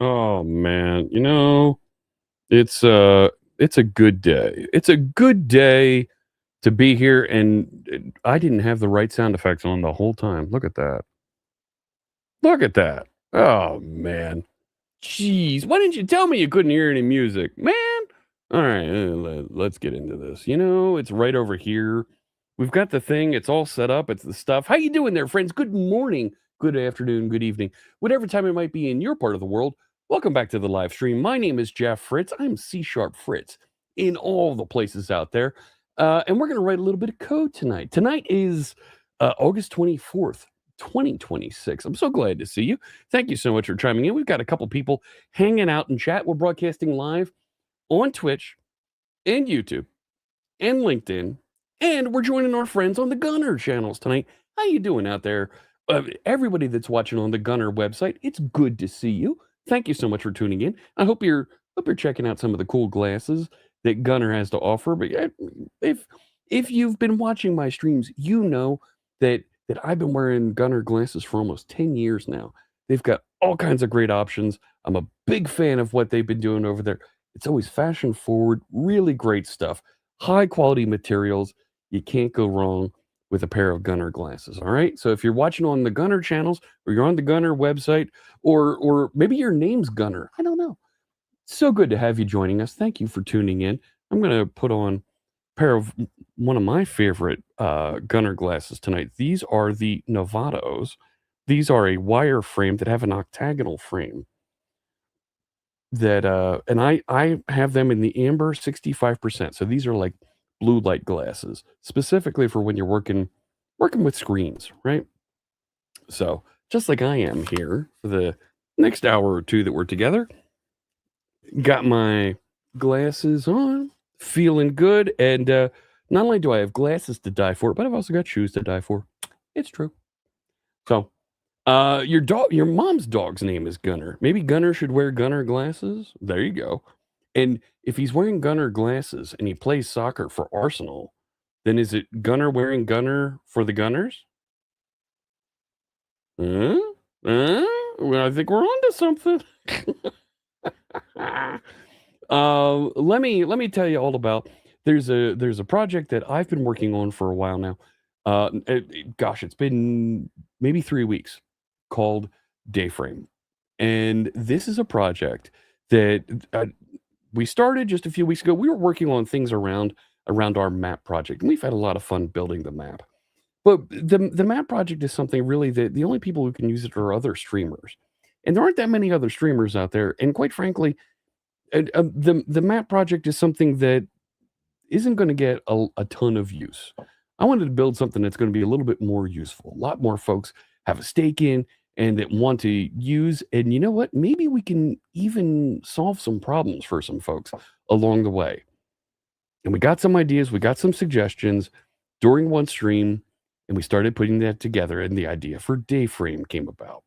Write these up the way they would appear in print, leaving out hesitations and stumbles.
Oh man, it's a good day. It's a good day to be here and I didn't have the right sound effects on the whole time. Look at that. Look at that. Oh man. Jeez, why didn't you tell me you couldn't hear any music? Man. All right, let's get into this. It's right over here. We've got the thing, it's all set up, it's the stuff. How you doing there, friends? Good morning, good afternoon, good evening. Whatever time it might be in your part of the world. Welcome back to the live stream. My name is Jeff Fritz. I'm C#Fritz in all the places out there. And we're going to write a little bit of code tonight. Tonight is August 24th, 2026. I'm so glad to see you. Thank you so much for chiming in. We've got a couple people hanging out in chat. We're broadcasting live on Twitch and YouTube and LinkedIn, and we're joining our friends on the Gunnar channels tonight. How you doing out there? Everybody that's watching on the Gunnar website, it's good to see you. Thank you so much for tuning in. I hope you're checking out some of the cool glasses that Gunnar has to offer. But if you've been watching my streams, you know that I've been wearing Gunnar glasses for almost 10 years now. They've got all kinds of great options. I'm a big fan of what they've been doing over there. It's always fashion forward, really great stuff. High quality materials. You can't go wrong with a pair of Gunnar glasses. All right. So if you're watching on the Gunnar channels or you're on the Gunnar website or maybe your name's Gunnar, I don't know. So good to have you joining us. Thank you for tuning in. I'm going to put on a pair of one of my favorite Gunnar glasses tonight. These are the Novatos. These are a wire frame that have an octagonal frame that and I have them in the amber 65%. So these are like blue light glasses, specifically for when you're working with screens, right? So just like I am here for the next hour or two that we're together, got my glasses on, feeling good, and not only do I have glasses to die for, but I've also got shoes to die for. It's true. So your mom's dog's name is Gunnar. Maybe Gunnar should wear Gunnar glasses. There you go. And if he's wearing Gunnar glasses and he plays soccer for Arsenal, then is it Gunnar wearing Gunnar for the Gunners? Huh? Huh? Well, I think we're onto something. Let me tell you all about. There's a project that I've been working on for a while now. Gosh, it's been maybe 3 weeks, called Dayframe, and this is a project that we started just a few weeks ago. We were working on things around our map project, and we've had a lot of fun building the map. But the map project is something really that the only people who can use it are other streamers, and there aren't that many other streamers out there. And quite frankly, the map project is something that isn't going to get a ton of use. I wanted to build something that's going to be a little bit more useful. A lot more folks have a stake in and that want to use. And you know what? Maybe we can even solve some problems for some folks along the way. And we got some ideas, we got some suggestions during one stream, and we started putting that together. And the idea for Dayframe came about.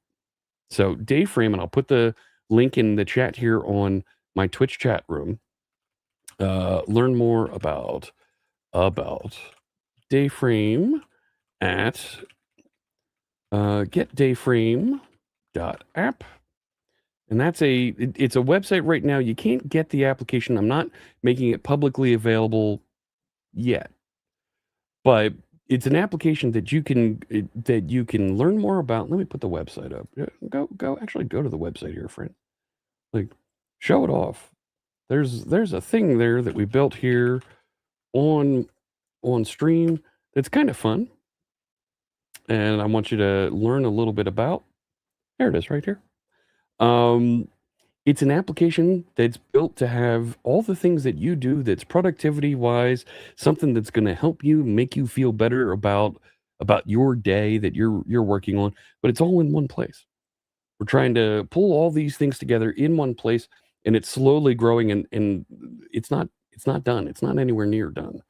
So Dayframe, and I'll put the link in the chat here on my Twitch chat room. Learn more about Dayframe at getdayframe.app. And it's a website right now. You can't get the application. I'm not making it publicly available yet. But it's an application that you can learn more about. Let me put the website up. Go to the website here, friend. Like, show it off. There's a thing there that we built here on stream that's kind of fun, and I want you to learn a little bit about. There it is, right here. It's an application that's built to have all the things that you do that's productivity wise, something that's going to help you make you feel better about your day that you're working on, but it's all in one place. We're trying to pull all these things together in one place, and it's slowly growing, and it's not done. It's not anywhere near done.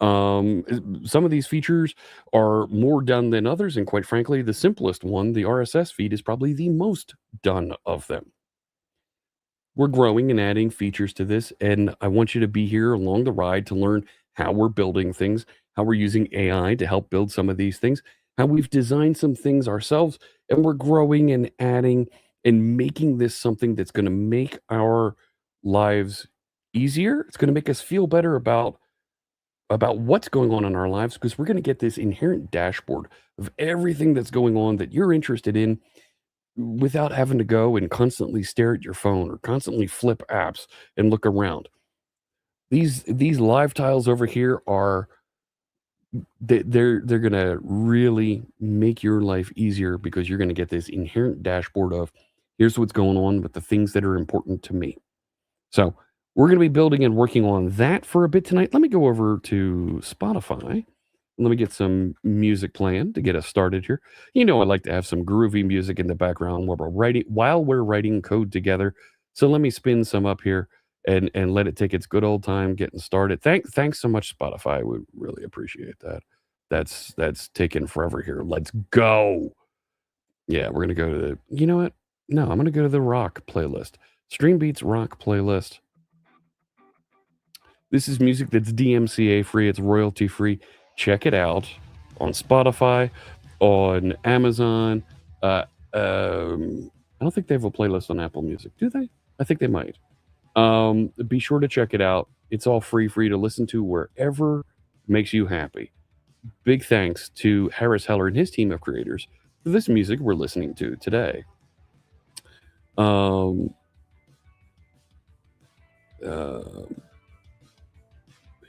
Some of these features are more done than others, and quite frankly, the simplest one, the RSS feed, is probably the most done of them. We're growing and adding features to this, and I want you to be here along the ride to learn how we're building things, how we're using AI to help build some of these things, how we've designed some things ourselves, and we're growing and adding and making this something that's going to make our lives easier. It's going to make us feel better about what's going on in our lives because we're going to get this inherent dashboard of everything that's going on that you're interested in without having to go and constantly stare at your phone or constantly flip apps and look around. These live tiles over here are they're going to really make your life easier because you're going to get this inherent dashboard of here's what's going on with the things that are important to me. So, we're going to be building and working on that for a bit tonight. Let me go over to Spotify. Let me get some music playing to get us started here. You know, I like to have some groovy music in the background while we're writing code together. So let me spin some up here and let it take its good old time getting started. Thanks so much, Spotify. We really appreciate that. That's taken forever here. Let's go. Yeah, we're gonna go to the. You know what? No, I'm gonna go to the rock playlist. Stream Beats rock playlist. This is music that's DMCA free, it's royalty free. Check it out on Spotify, on Amazon. I don't think they have a playlist on Apple Music, do they? I think they might. Be sure to check it out. It's all free for you to listen to wherever makes you happy. Big thanks to Harris Heller and his team of creators for this music we're listening to today.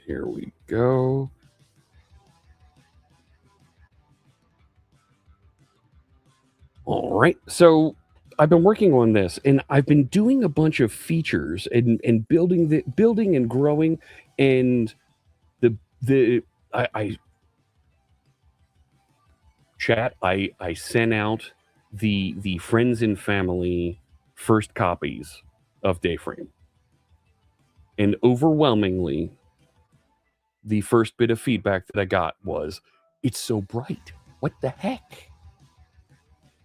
Here we go. All right. So I've been working on this and I've been doing a bunch of features and building and growing and the I chat I sent out the friends and family first copies of Dayframe. And overwhelmingly the first bit of feedback that I got was it's so bright. What the heck?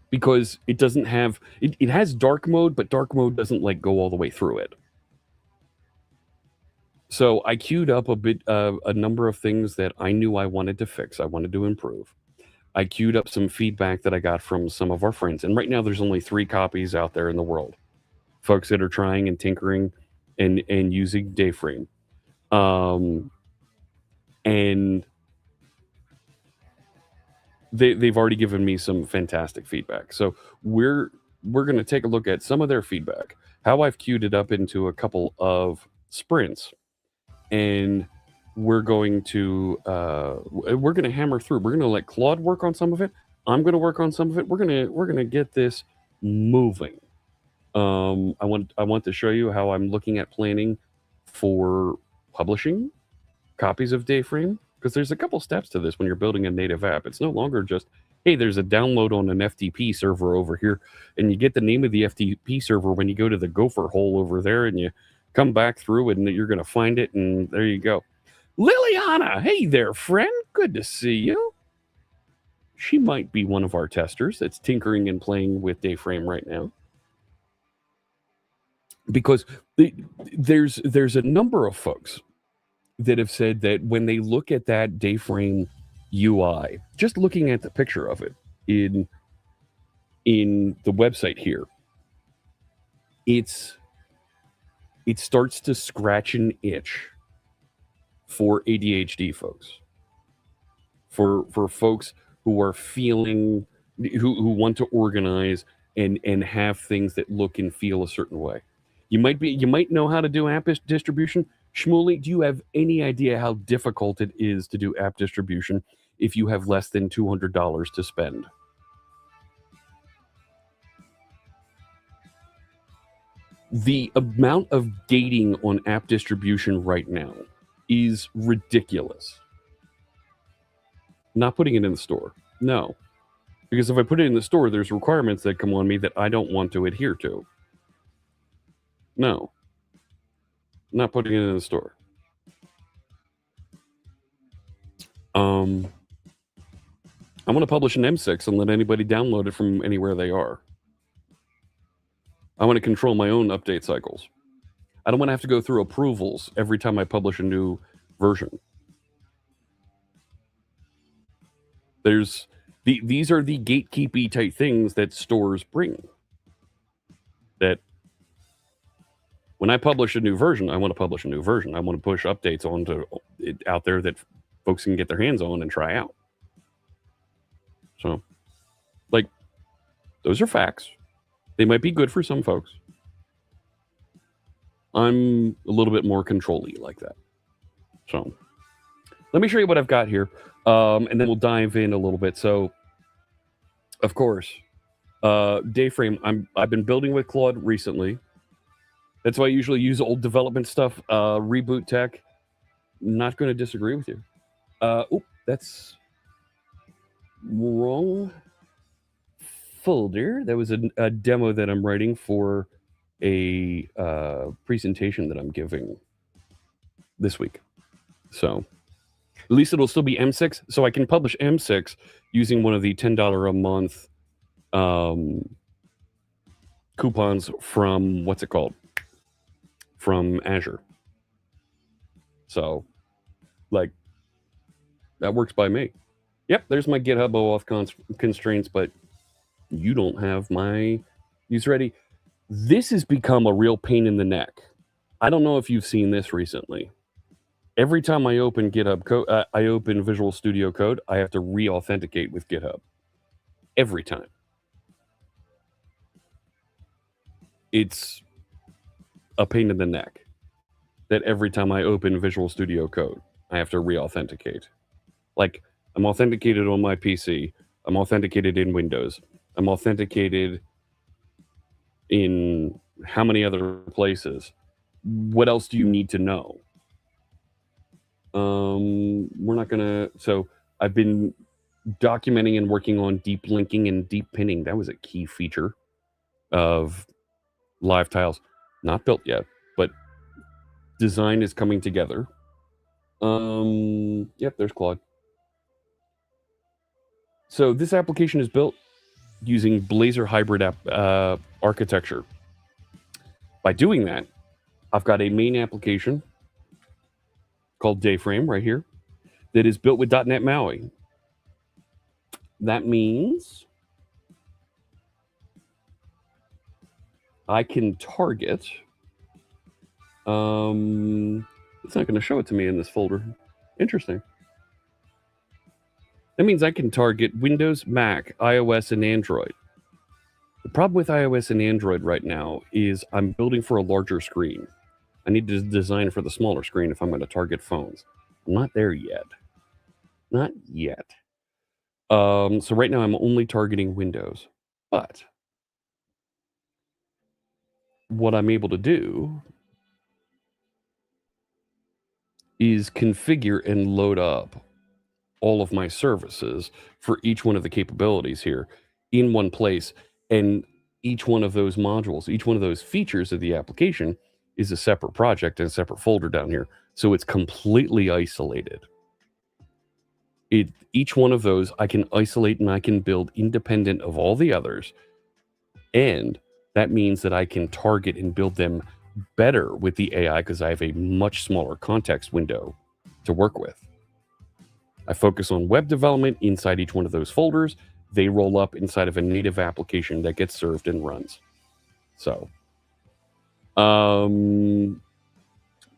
Because it doesn't have it has dark mode, but dark mode doesn't like go all the way through it. So I queued up a number of things that I knew I wanted to fix, I wanted to improve. I queued up some feedback that I got from some of our friends, and right now there's only 3 copies out there in the world. Folks that are trying and tinkering and using Dayframe. And they've already given me some fantastic feedback. So we're going to take a look at some of their feedback, how I've queued it up into a couple of sprints, and we're going to hammer through. We're going to let Claude work on some of it. I'm going to work on some of it. We're going to get this moving. I want to show you how I'm looking at planning for publishing copies of Dayframe, because there's a couple steps to this when you're building a native app. It's no longer just, hey, there's a download on an FTP server over here, and you get the name of the FTP server when you go to the gopher hole over there, and you come back through, and you're going to find it, and there you go. Liliana, hey there, friend. Good to see you. She might be one of our testers that's tinkering and playing with Dayframe right now. Because there's a number of folks that have said that when they look at that Dayframe UI, just looking at the picture of it in the website here, it starts to scratch an itch for ADHD folks, for folks who are feeling who want to organize and have things that look and feel a certain way. You might know how to do app distribution. Shmuley, do you have any idea how difficult it is to do app distribution if you have less than $200 to spend? The amount of gating on app distribution right now is ridiculous. Not putting it in the store. No. Because if I put it in the store, there's requirements that come on me that I don't want to adhere to. No. Not putting it in the store. I want to publish an M6 and let anybody download it from anywhere they are. I want to control my own update cycles. I don't want to have to go through approvals every time I publish a new version. These are the gatekeepy type things that stores bring. That when I publish a new version, I want to publish a new version. I want to push updates onto it out there that folks can get their hands on and try out. So, like, those are facts. They might be good for some folks. I'm a little bit more control-y like that. So, let me show you what I've got here, and then we'll dive in a little bit. So, of course, Dayframe, I've been building with Claude recently. That's why I usually use old development stuff, reboot tech. Not going to disagree with you. That's wrong folder. That was a demo that I'm writing for a presentation that I'm giving this week. So at least it'll still be M6, so I can publish M6 using one of the $10 a month coupons from, what's it called? From Azure. So, like, that works by me. Yep, there's my GitHub OAuth constraints, but you don't have my user ID. This has become a real pain in the neck. I don't know if you've seen this recently. Every time I open GitHub code, I open Visual Studio Code, I have to re-authenticate with GitHub. Every time. It's a pain in the neck that every time I open Visual Studio Code, I have to re-authenticate. Like, I'm authenticated on my PC. I'm authenticated in Windows. I'm authenticated in how many other places? What else do you need to know? We're not gonna. So I've been documenting and working on deep linking and deep pinning. That was a key feature of Live Tiles. Not built yet, but design is coming together. Yep, there's Claude. So this application is built using Blazor hybrid architecture. By doing that, I've got a main application called Dayframe right here that is built with .NET MAUI. That means I can target. It's not going to show it to me in this folder. Interesting. That means I can target Windows, Mac, iOS, and Android. The problem with iOS and Android right now is I'm building for a larger screen. I need to design for the smaller screen if I'm going to target phones. I'm not there yet. Not yet. So right now I'm only targeting Windows. But what I'm able to do is configure and load up all of my services for each one of the capabilities here in one place. And each one of those modules, each one of those features of the application is a separate project and a separate folder down here. So it's completely isolated. Each one of those I can isolate and I can build independent of all the others. And that means that I can target and build them better with the AI because I have a much smaller context window to work with. I focus on web development inside each one of those folders. They roll up inside of a native application that gets served and runs. So, WPF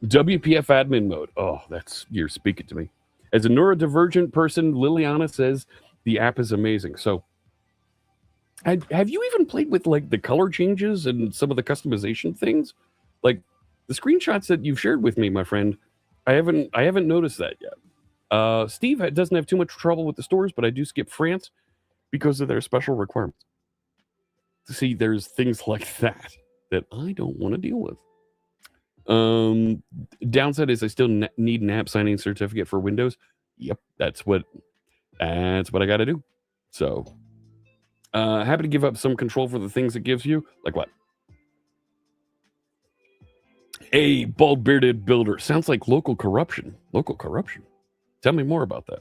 admin mode. Oh, you're speaking to me. As a neurodivergent person, Liliana says the app is amazing. So, have you even played with like the color changes and some of the customization things? Like the screenshots that you've shared with me, my friend, I haven't noticed that yet. Steve doesn't have too much trouble with the stores, but I do skip France because of their special requirements. See, there's things like that I don't want to deal with. Downside is I still need an app signing certificate for Windows. Yep, that's what I got to do. So, happy to give up some control for the things it gives you. Like what? A bald-bearded builder. Sounds like local corruption. Local corruption. Tell me more about that.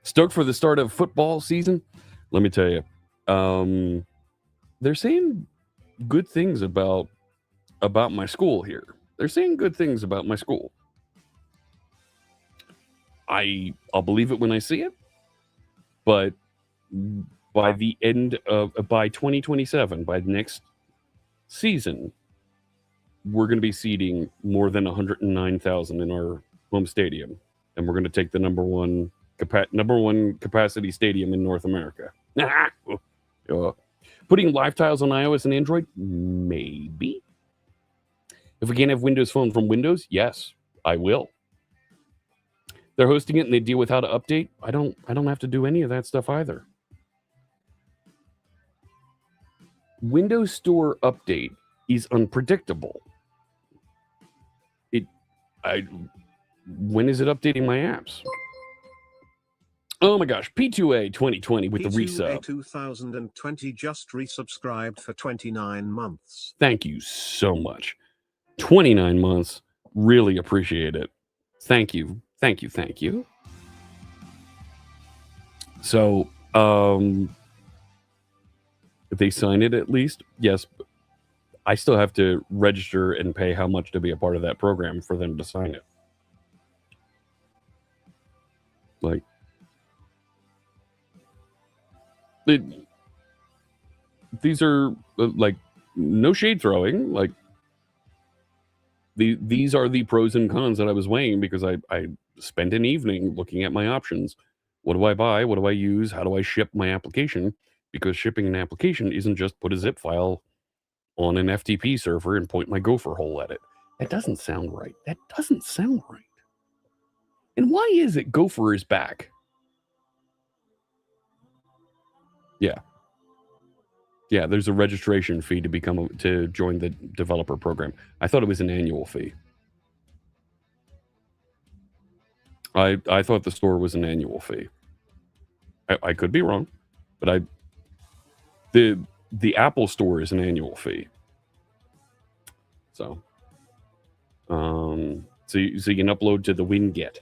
Stoked for the start of football season? Let me tell you, they're saying good things about my school here. They're saying good things about my school. I'll believe it when I see it, but by the end of by 2027, by the next season, we're going to be seating more than 109,000 in our home stadium, and we're going to take the number one capacity stadium in North America. Putting live tiles on iOS and Android? Maybe. If we can't have Windows Phone from Windows, yes, I will. They're hosting it and they deal with how to update. I don't have to do any of that stuff either. Windows Store update is unpredictable. When is it updating my apps? Oh my gosh, P2A 2020 with the resub. P2A 2020 just resubscribed for 29 months. Thank you so much. 29 months. Really appreciate it. Thank you. Thank you. Thank you. So, if they sign it at least, yes. I still have to register and pay how much to be a part of that program for them to sign it. Like, these are like no shade throwing. Like, these are the pros and cons that I was weighing because I spent an evening looking at my options. What do I buy? What do I use? How do I ship my application? Because shipping an application isn't just put a zip file on an FTP server and point my gopher hole at it. That doesn't sound right. That doesn't sound right. And why is it Gopher is back? Yeah, there's a registration fee to join the developer program. I thought it was an annual fee. I thought the store was an annual fee. I could be wrong, but the Apple Store is an annual fee. So you can upload to the Winget.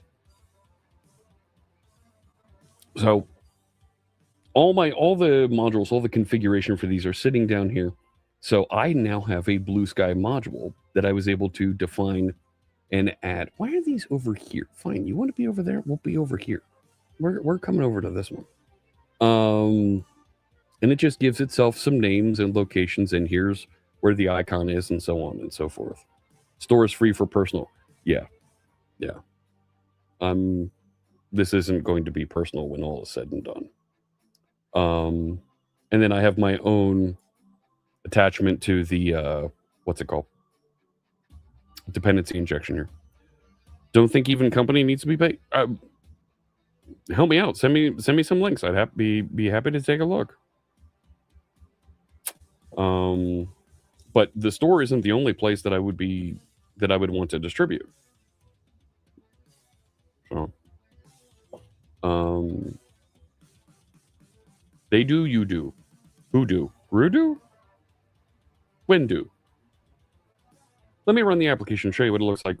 So all the modules, all the configuration for these are sitting down here. So I now have a Blue Sky module that I was able to define and add. Why are these over here? Fine, you want to be over there? We'll be over here. We're coming over to this one. And it just gives itself some names and locations, and here's where the icon is, and so on and so forth. Store is free for personal. Yeah. This isn't going to be personal when all is said and done. And then I have my own attachment to the what's it called? Dependency injection here. Don't think even company needs to be paid. Help me out. Send me some links. I'd be happy to take a look. But the store isn't the only place that I would want to distribute. So, they do, you do. Who do? Rudo? When do? Let me run the application, show you what it looks like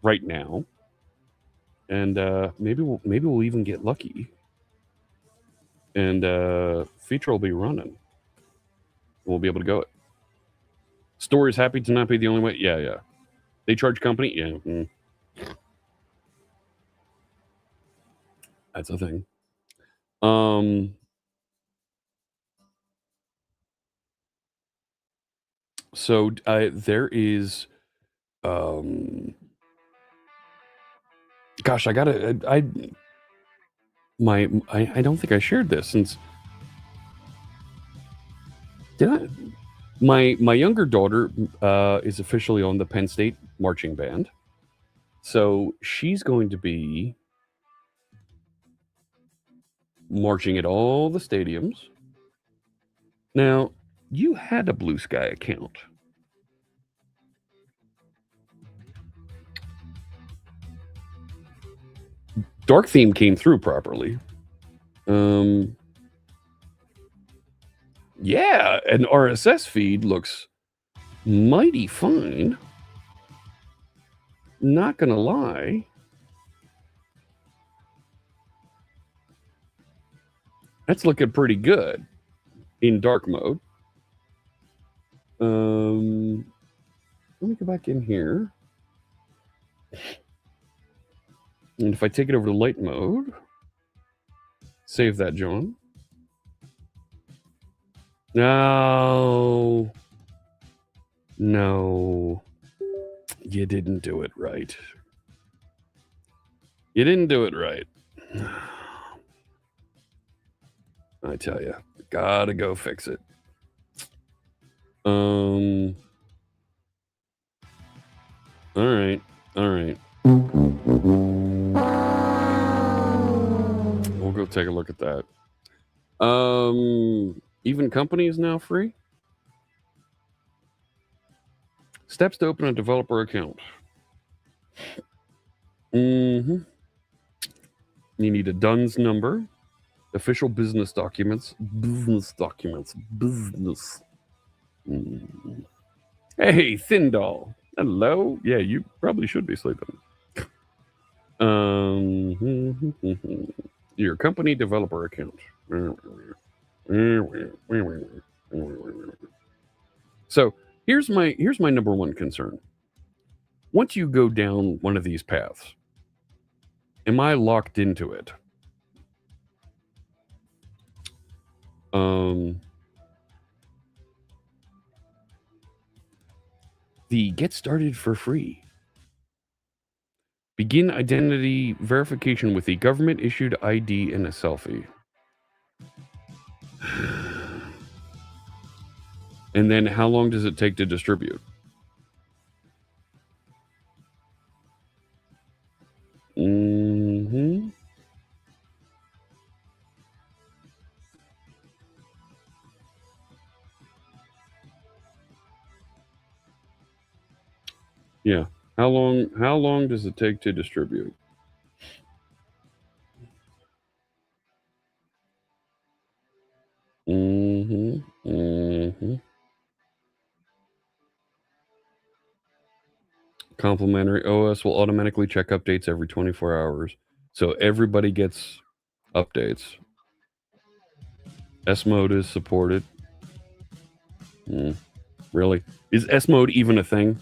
right now. And maybe we'll even get lucky. And feature will be running. We'll be able to go it. Store is happy to not be the only way. Yeah. They charge company. Yeah. That's a thing. So there is, gosh, I don't think I shared this since. Did I? My younger daughter is officially on the Penn State marching band, so she's going to be marching at all the stadiums. Now, you had a Blue Sky account. Dark theme came through properly. Yeah, an RSS feed looks mighty fine. Not gonna lie. That's looking pretty good in dark mode. Let me go back in here. And if I take it over to light mode, save that, John. No. No. You didn't do it right. You didn't do it right. I tell you, gotta go fix it. All right. We'll go take a look at that. Even company is now free. Steps to open a developer account. You need a DUNS number, official business documents. Hey, Thindall. Hello. Yeah, you probably should be sleeping. Your company developer account. So here's my number one concern. Once you go down one of these paths, am I locked into it? The get started for free. Begin identity verification with a government issued ID and a selfie. And then how long does it take to distribute? Yeah. How long does it take to distribute? Complimentary OS will automatically check updates every 24 hours. So everybody gets updates. S mode is supported. Really? Is S mode even a thing?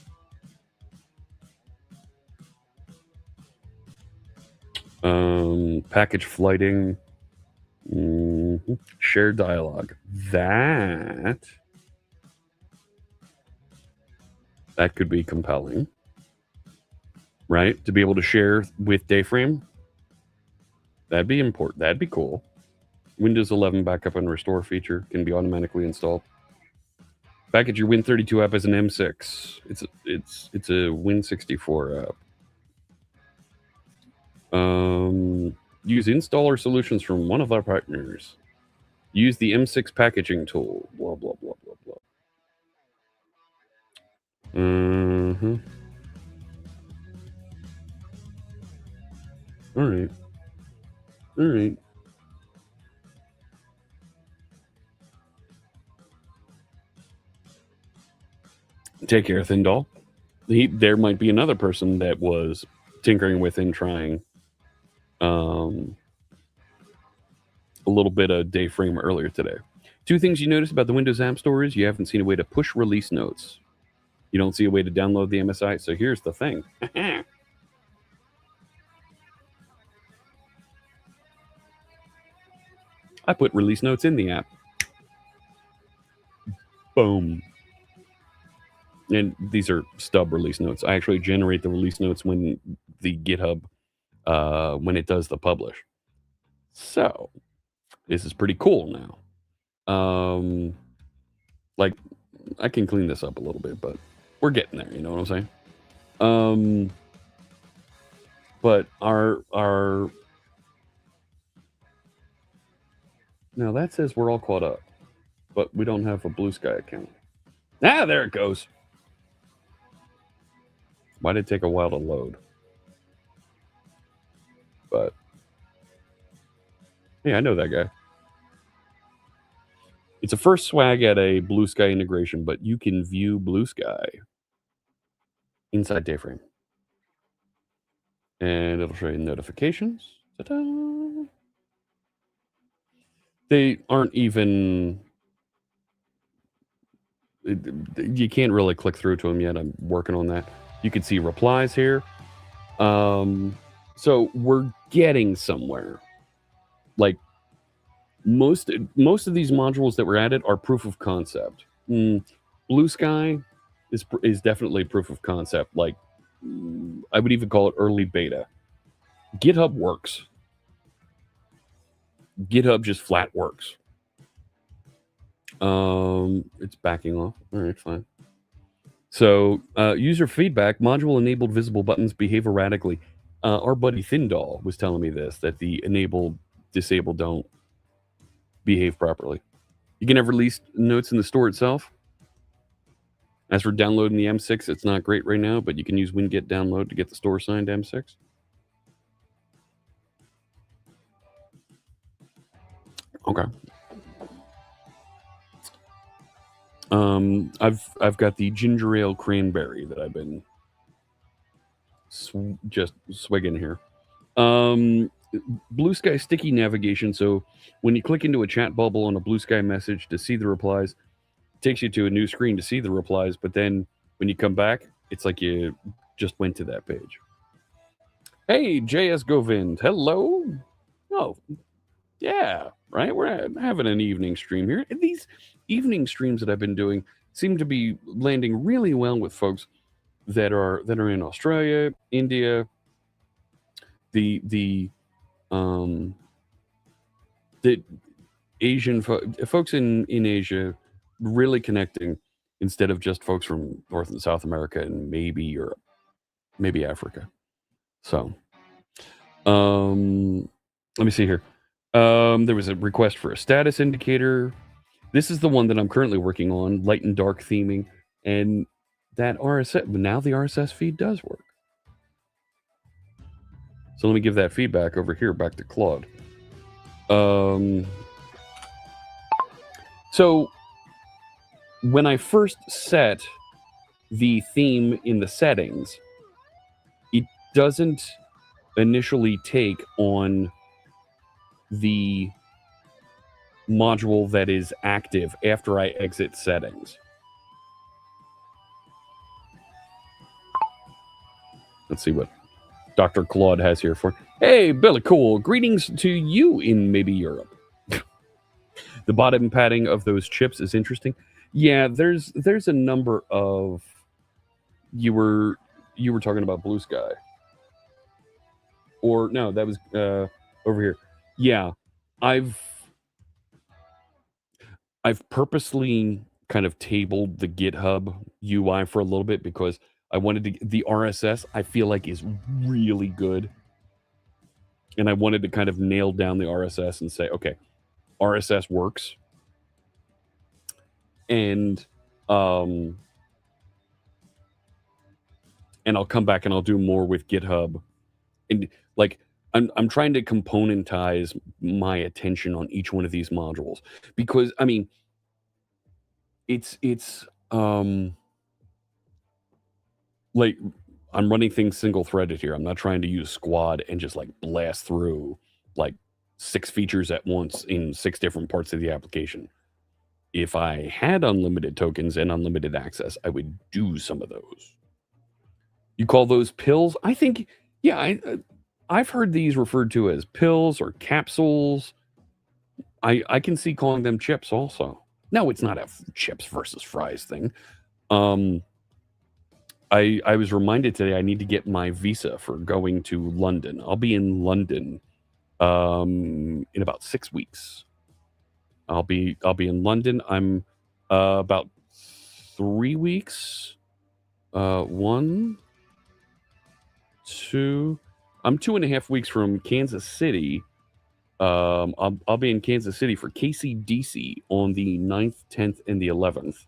Package flighting. Shared dialogue. That could be compelling. Right? To be able to share with Dayframe. That'd be important. That'd be cool. Windows 11 backup and restore feature can be automatically installed. Package your Win32 app as an M6. It's a Win64 app. Use installer solutions from one of our partners. Use the M6 packaging tool. Blah blah blah blah blah. All right. Take care, Thindall. There might be another person that was tinkering with and trying a little bit of Dayframe earlier today. Two things you notice about the Windows App Store is you haven't seen a way to push release notes. You don't see a way to download the MSI. So here's the thing. I put release notes in the app. Boom. And these are stub release notes. I actually generate the release notes when the GitHub, when it does the publish. So this is pretty cool now. Like I can clean this up a little bit, but we're getting there. You know what I'm saying? But our now that says we're all caught up, but we don't have a Blue Sky account. Ah, there it goes. Why did it take a while to load? But hey, I know that guy. It's a first swag at a Blue Sky integration, but you can view Blue Sky inside Dayframe. And it'll show you notifications. Ta-da! They aren't even. You can't really click through to them yet. I'm working on that. You can see replies here. So we're getting somewhere. Like most of these modules that were added are proof of concept. Blue Sky is definitely proof of concept. Like I would even call it early beta. GitHub works. GitHub just flat works. It's backing off. All right, fine. So user feedback, module enabled visible buttons behave erratically. Our buddy Thindall was telling me this, that the enabled, disabled don't behave properly. You can have released notes in the store itself. As for downloading the M6, it's not great right now, but you can use winget download to get the store signed M6. Okay. I've got the ginger ale cranberry that I've been just swigging here. Blue Sky sticky navigation. So when you click into a chat bubble on a Blue Sky message to see the replies, it takes you to a new screen to see the replies. But then when you come back, it's like you just went to that page. Hey, JS Govind. Hello. Oh, yeah, right. We're having an evening stream here. And these evening streams that I've been doing seem to be landing really well with folks that are in Australia, India, the Asian folks in Asia, really connecting instead of just folks from North and South America and maybe Europe, maybe Africa. So, let me see here. There was a request for a status indicator. This is the one that I'm currently working on, light and dark theming, and that RSS. Now the RSS feed does work. So let me give that feedback over here back to Claude. So when I first set the theme in the settings, it doesn't initially take on the module that is active after I exit settings. Let's see what Dr. Claude has here for. Hey, Billy Cool. Greetings to you in maybe Europe. The bottom padding of those chips is interesting. Yeah, there's a number of. You were talking about Blue Sky, or no, that was over here. Yeah, I've purposely kind of tabled the GitHub UI for a little bit because I wanted to. The RSS I feel like is really good, and I wanted to kind of nail down the RSS and say, okay, RSS works, and I'll come back and I'll do more with GitHub, and like I'm trying to componentize my attention on each one of these modules because I mean it's like I'm running things single threaded here. I'm not trying to use squad and just like blast through like 6 features at once in 6 different parts of the application. If I had unlimited tokens and unlimited access, I would do some of those. You call those pills? I think, yeah, I've heard these referred to as pills or capsules. I can see calling them chips also. No, it's not a chips versus fries thing. I was reminded today I need to get my visa for going to London. I'll be in London in about 6 weeks. I'll be in London. I'm about 3 weeks. 1, 2. I'm 2.5 weeks from Kansas City. I'll be in Kansas City for KCDC on the 9th, 10th, and the 11th.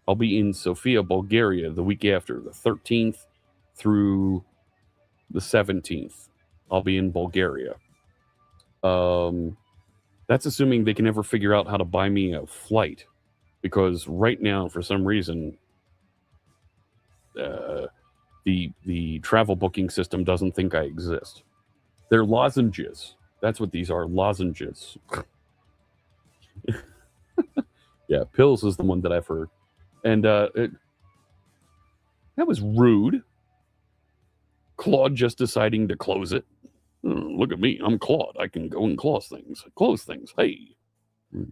I'll be in Sofia, Bulgaria the week after, the 13th through the 17th. I'll be in Bulgaria. That's assuming they can ever figure out how to buy me a flight, because right now, for some reason, the travel booking system doesn't think I exist. They're lozenges. That's what these are, lozenges. Yeah, pills is the one that I've heard. And that was rude. Claude just deciding to close it. Look at me. I'm Claude. I can go and close things. Close things. Hey. And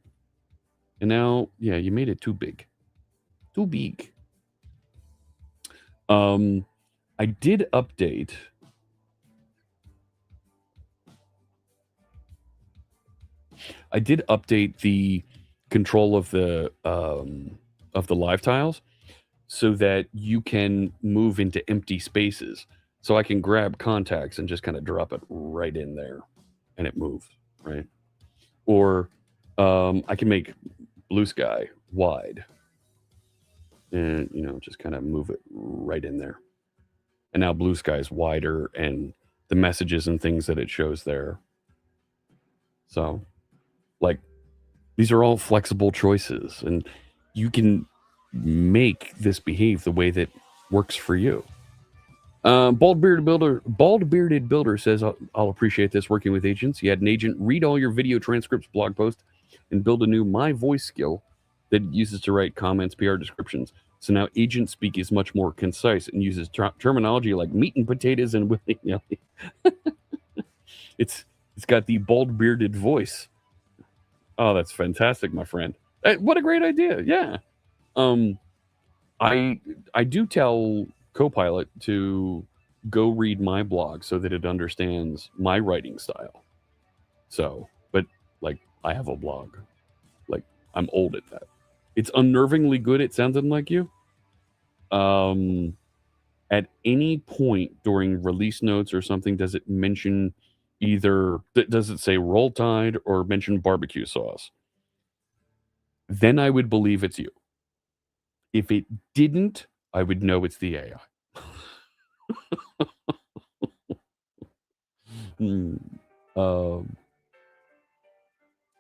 now, yeah, you made it too big. Too big. I did update. I did update the control of the live tiles so that you can move into empty spaces. So I can grab contacts and just kind of drop it right in there, and it moves, right? Or I can make blue sky wide, and just kind of move it right in there. And now blue sky is wider, and the messages and things that it shows there. So, like, these are all flexible choices, and you can make this behave the way that works for you. Bald bearded builder says, I'll appreciate this working with agents. You had an agent read all your video transcripts, blog post, and build a new My Voice skill that it uses to write comments, PR descriptions. So now agent speak is much more concise and uses terminology like meat and potatoes and willy-nilly. It's got the bald bearded voice. Oh, that's fantastic, my friend. What a great idea. Yeah. I do tell Copilot to go read my blog so that it understands my writing style. So, but like, I have a blog. Like, I'm old at that. It's unnervingly good at sounding like you. At any point during release notes or something, does it mention does it say Roll Tide or mention barbecue sauce? Then I would believe it's you. If it didn't, I would know it's the AI.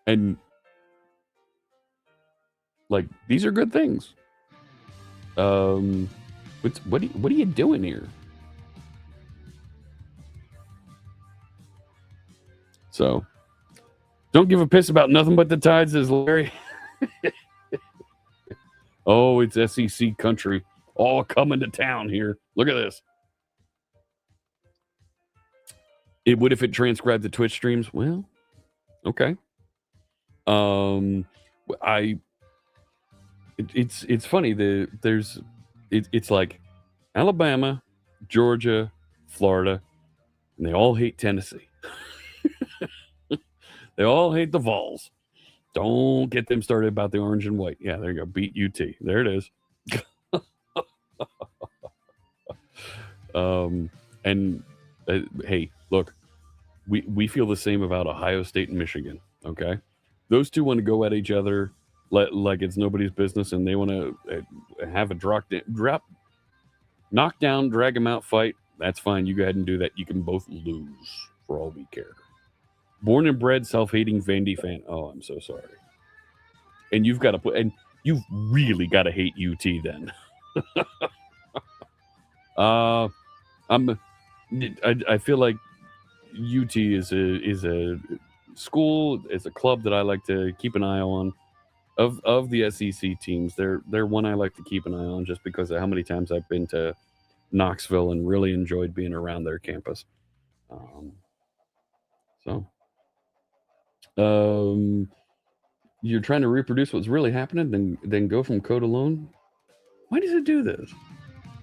And like, these are good things. What are you doing here? So, don't give a piss about nothing but the tides, says Larry. Oh, it's SEC country, all coming to town here. Look at this. It would if it transcribed the Twitch streams. Well, okay. It's funny. It's like Alabama, Georgia, Florida, and they all hate Tennessee. They all hate the Vols. Don't get them started about the orange and white. Yeah, there you go. Beat UT. There it is. And hey, look, we feel the same about Ohio State and Michigan. Okay, those two want to go at each other like it's nobody's business, and they want to have a drop, knock down, drag them out fight. That's fine. You go ahead and do that. You can both lose for all we care. Born and bred, self-hating Vandy fan. Oh, I'm so sorry. And you've got to and you've really got to hate UT then. I feel like UT is a school, is a club that I like to keep an eye on. Of the SEC teams, they're one I like to keep an eye on just because of how many times I've been to Knoxville and really enjoyed being around their campus. You're trying to reproduce what's really happening, then go from code alone. Why does it do this?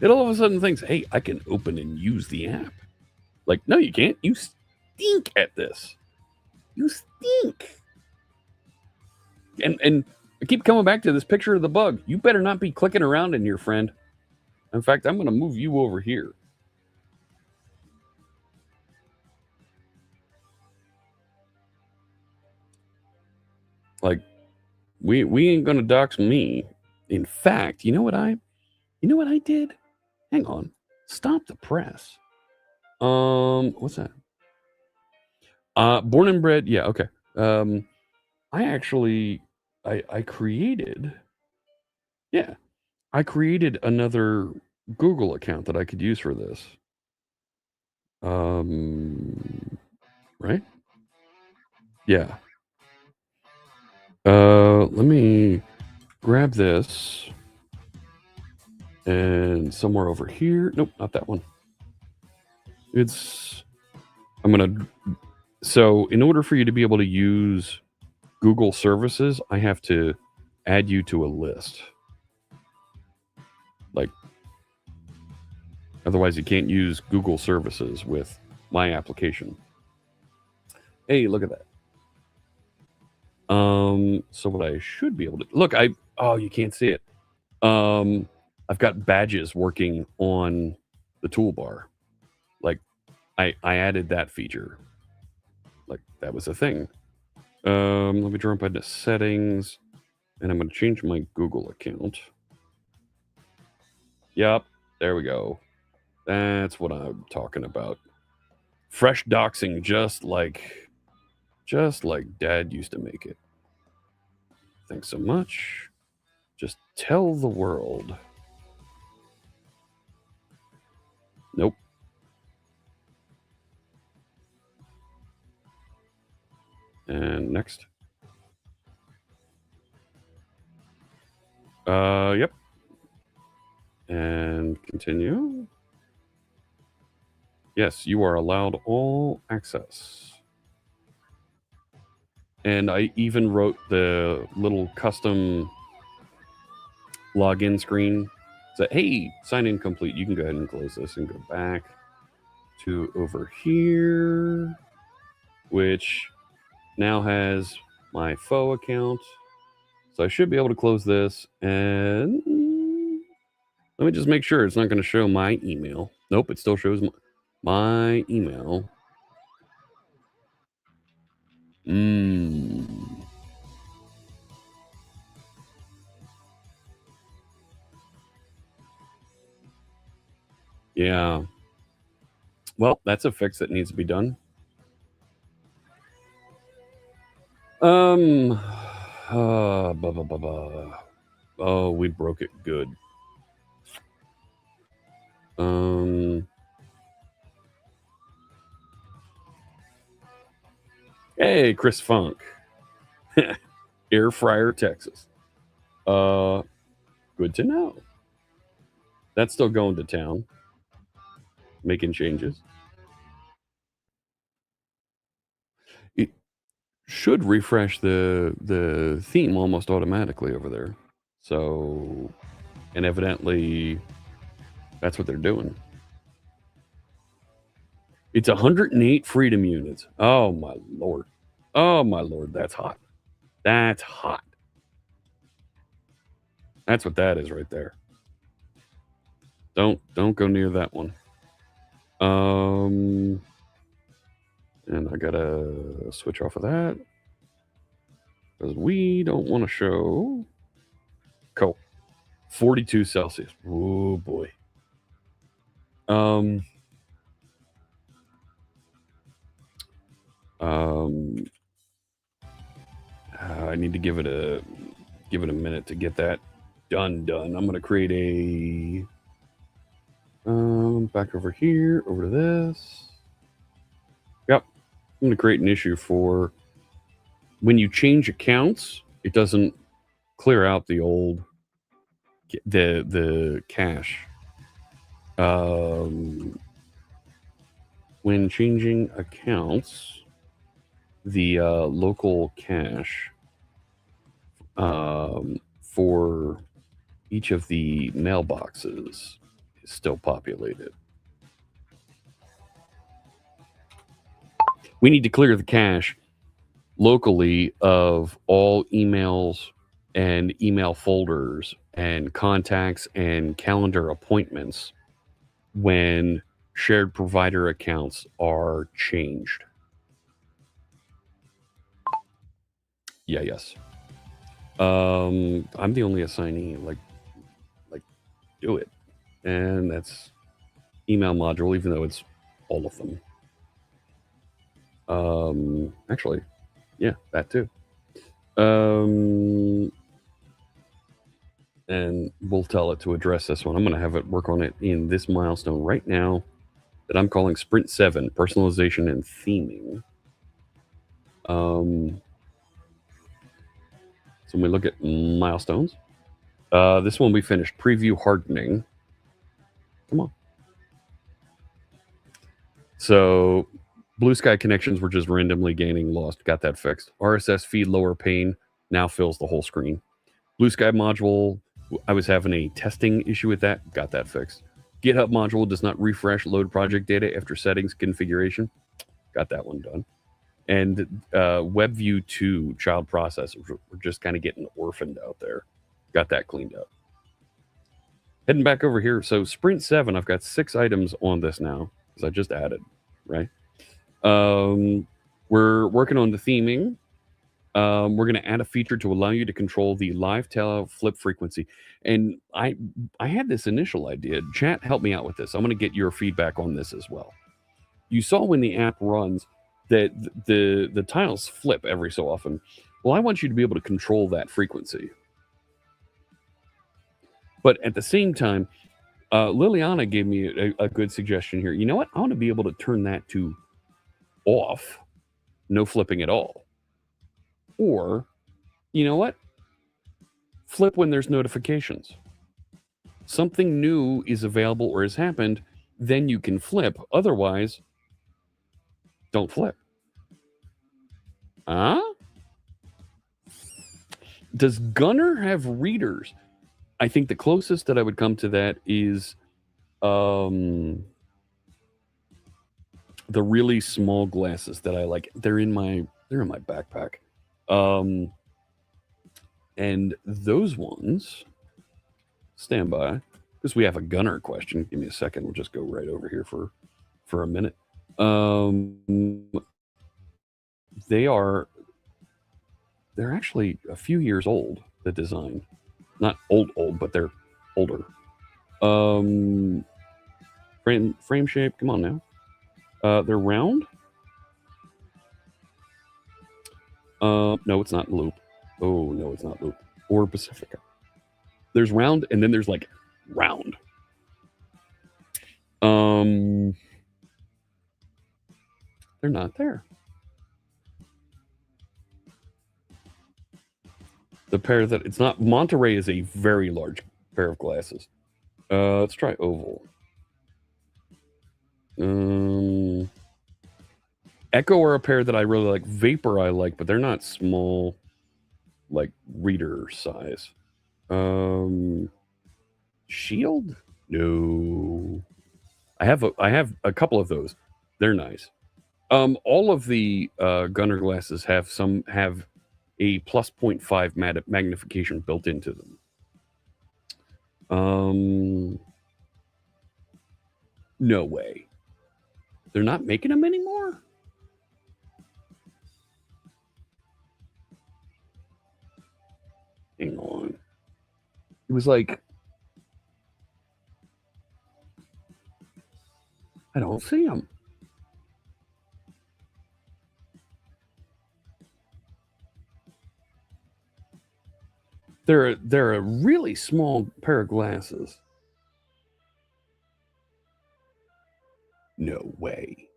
It all of a sudden thinks, hey, I can open and use the app. Like, no, you can't. You stink at this. You stink. And I keep coming back to this picture of the bug. You better not be clicking around in here, friend. In fact, I'm going to move you over here. Like, we ain't going to dox me. In fact, you know what I did? Hang on. Stop the press. What's that? Born and bred. Yeah. Okay. I actually, I created another Google account that I could use for this. Right? Yeah. Let me grab this and somewhere over here. Nope, not that one. So in order for you to be able to use Google services, I have to add you to a list. Like, otherwise you can't use Google services with my application. Hey, look at that. So what I should be able to look, you can't see it. I've got badges working on the toolbar. Like, I added that feature. Like, that was a thing. Let me jump into settings, and I'm going to change my Google account. Yep, there we go. That's what I'm talking about. Fresh doxing, just like Dad used to make it. Thanks so much. Just tell the world. Nope. And next. Yep. And continue. Yes, you are allowed all access. And I even wrote the little custom login screen. So, hey, sign in complete. You can go ahead and close this and go back to over here, which now has my faux account. So I should be able to close this, and let me just make sure it's not going to show my email. Nope, it still shows my email. Yeah. Well, that's a fix that needs to be done. Oh, we broke it good. Hey, Chris Funk. Air Fryer, Texas. Good to know. That's still going to town. Making changes. It should refresh the theme almost automatically over there. So, and evidently that's what they're doing. It's 108 freedom units. Oh my lord. Oh my lord, that's hot. That's hot. That's what that is right there. Don't go near that one. And I gotta switch off of that because we don't want to show. Cool. 42 Celsius. Oh boy. I need to give it a minute to get that done. I'm gonna create a back over here, over to this. Yep. I'm gonna create an issue for when you change accounts, it doesn't clear out the old the cache. When changing accounts, the local cache for each of the mailboxes is still populated. We need to clear the cache locally of all emails and email folders and contacts and calendar appointments when shared provider accounts are changed. Yeah, yes. I'm the only assignee. Like, do it. And that's email module, even though it's all of them. Actually, yeah, that too. And we'll tell it to address this one. I'm going to have it work on it in this milestone right now that I'm calling Sprint 7, Personalization and Theming. So when we look at milestones, this one we finished. Preview hardening. Come on. So blue sky connections were just randomly gaining lost. Got that fixed. RSS feed lower pane now fills the whole screen. Blue sky module, I was having a testing issue with that. Got that fixed. GitHub module does not refresh load project data after settings configuration. Got that one done. And WebView 2 child processors were just kind of getting orphaned out there. Got that cleaned up. Heading back over here. So Sprint 7, I've got 6 items on this now because I just added, right? We're working on the theming. We're going to add a feature to allow you to control the live tail flip frequency. And I had this initial idea. Chat, help me out with this. I'm going to get your feedback on this as well. You saw when the app runs that the tiles flip every so often. Well, I want you to be able to control that frequency. But at the same time, Liliana gave me a good suggestion here. You know what? I want to be able to turn that to off, no flipping at all. Or, you know what? Flip when there's notifications. Something new is available or has happened, then you can flip. Otherwise, don't flip. Huh? Does Gunnar have readers? I think the closest that I would come to that is the really small glasses that I like. They're in my backpack. And those ones, stand by, because we have a Gunnar question. Give me a second. We'll just go right over here for a minute. They're actually a few years old, the design. Not old, but they're older. Frame shape, come on now. They're round. No, it's not loop. Oh, no, it's not loop. Or Pacifica. There's round, and then there's like round. They're not there. The pair that it's not Monterey is a very large pair of glasses. Let's try oval. Echo are a pair that I really like. Vapor I like, but they're not small, like reader size. Shield? No. I have a couple of those. They're nice. All of the Gunnar glasses have a plus 0.5 magnification built into them. No way. They're not making them anymore? Hang on. It was like, I don't see them. They're a really small pair of glasses. No way.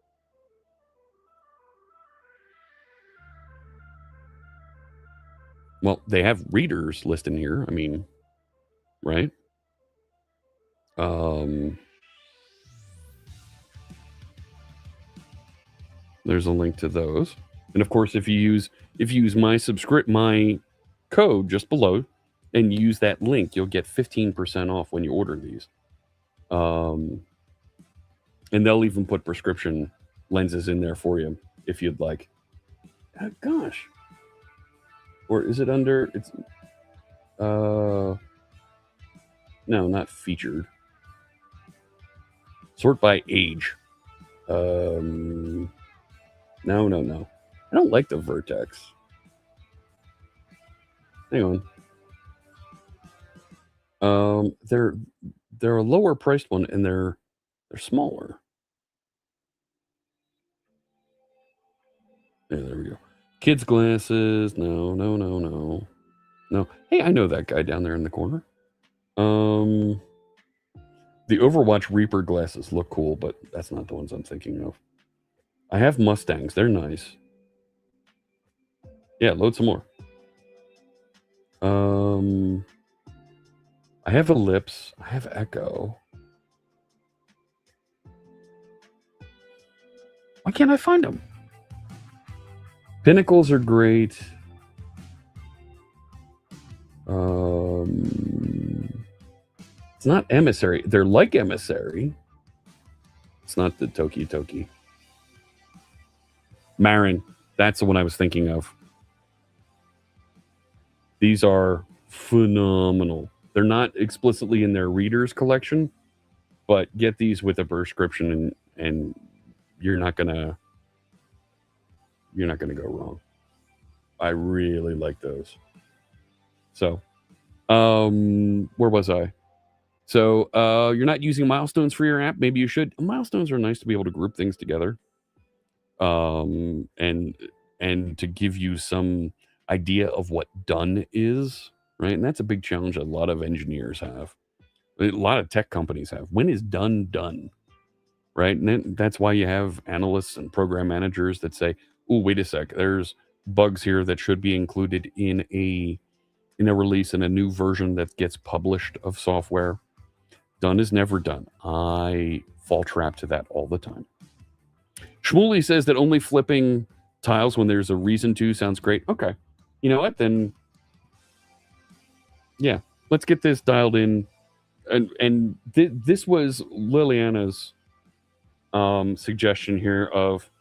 Well, they have readers listed here. I mean, right? There's a link to those. And of course, if you use my code just below and use that link, you'll get 15% off when you order these. And they'll even put prescription lenses in there for you if you'd like. Gosh. Or is it under? It's no, not featured. Sort by age. No. I don't like the Vertex. Hang on. They're a lower priced one and they're smaller. Yeah, there we go. Kids glasses. No. Hey, I know that guy down there in the corner. The Overwatch Reaper glasses look cool, but that's not the ones I'm thinking of. I have Mustangs. They're nice. Yeah, load some more. I have Ellipse. I have Echo. Why can't I find them? Pinnacles are great. It's not Emissary. They're like Emissary. It's not the Toki. Marin. That's the one I was thinking of. These are phenomenal. They're not explicitly in their readers collection, but get these with a prescription and you're not gonna go wrong. I really like those. So, where was I? So, you're not using milestones for your app. Maybe you should. Milestones are nice to be able to group things together, and to give you some idea of what done is, right? And that's a big challenge a lot of engineers have. A lot of tech companies have. When is done, right? And that's why you have analysts and program managers that say, "Oh, wait a sec. There's bugs here that should be included in a release, in a new version that gets published of software." Done is never done. I fall trap to that all the time. Shmuley says that only flipping tiles when there's a reason to sounds great. Okay. You know what? Then, yeah, let's get this dialed in. And this was Liliana's suggestion here of,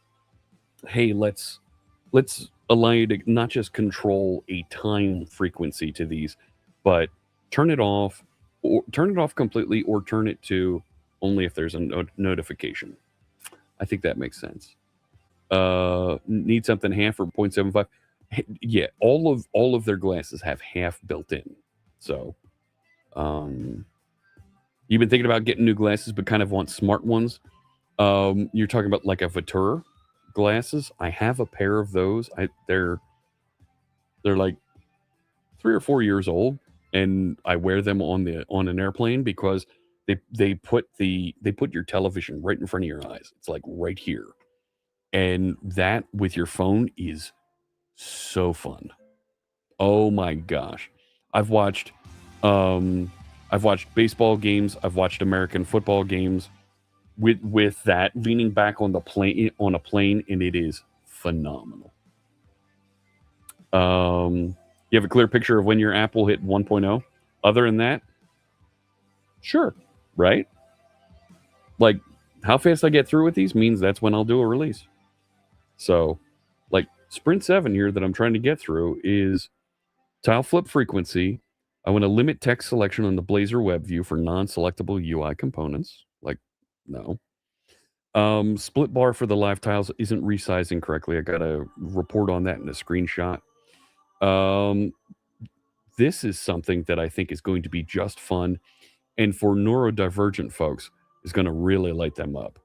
hey, let's allow you to not just control a time frequency to these, but turn it off completely, or turn it to only if there's a notification. I think that makes sense. Need something half or 0.75? Yeah, all of their glasses have half built in. So, you've been thinking about getting new glasses, but kind of want smart ones. You're talking about like a Vitur glasses. I have a pair of those. They're like 3 or 4 years old, and I wear them on an airplane because they put your television right in front of your eyes. It's like right here, and that with your phone is so fun. Oh my gosh, I've watched baseball games. I've watched American football games with that, leaning back on a plane, and it is phenomenal. You have a clear picture of when your app will hit 1.0. Other than that, sure, right? Like how fast I get through with these means that's when I'll do a release. So, like Sprint 7 here that I'm trying to get through is tile flip frequency. I want to limit text selection on the Blazor web view for non-selectable UI components. Like, no. Split bar for the live tiles isn't resizing correctly. I got a report on that in a screenshot. This is something that I think is going to be just fun, and for neurodivergent folks is going to really light them up.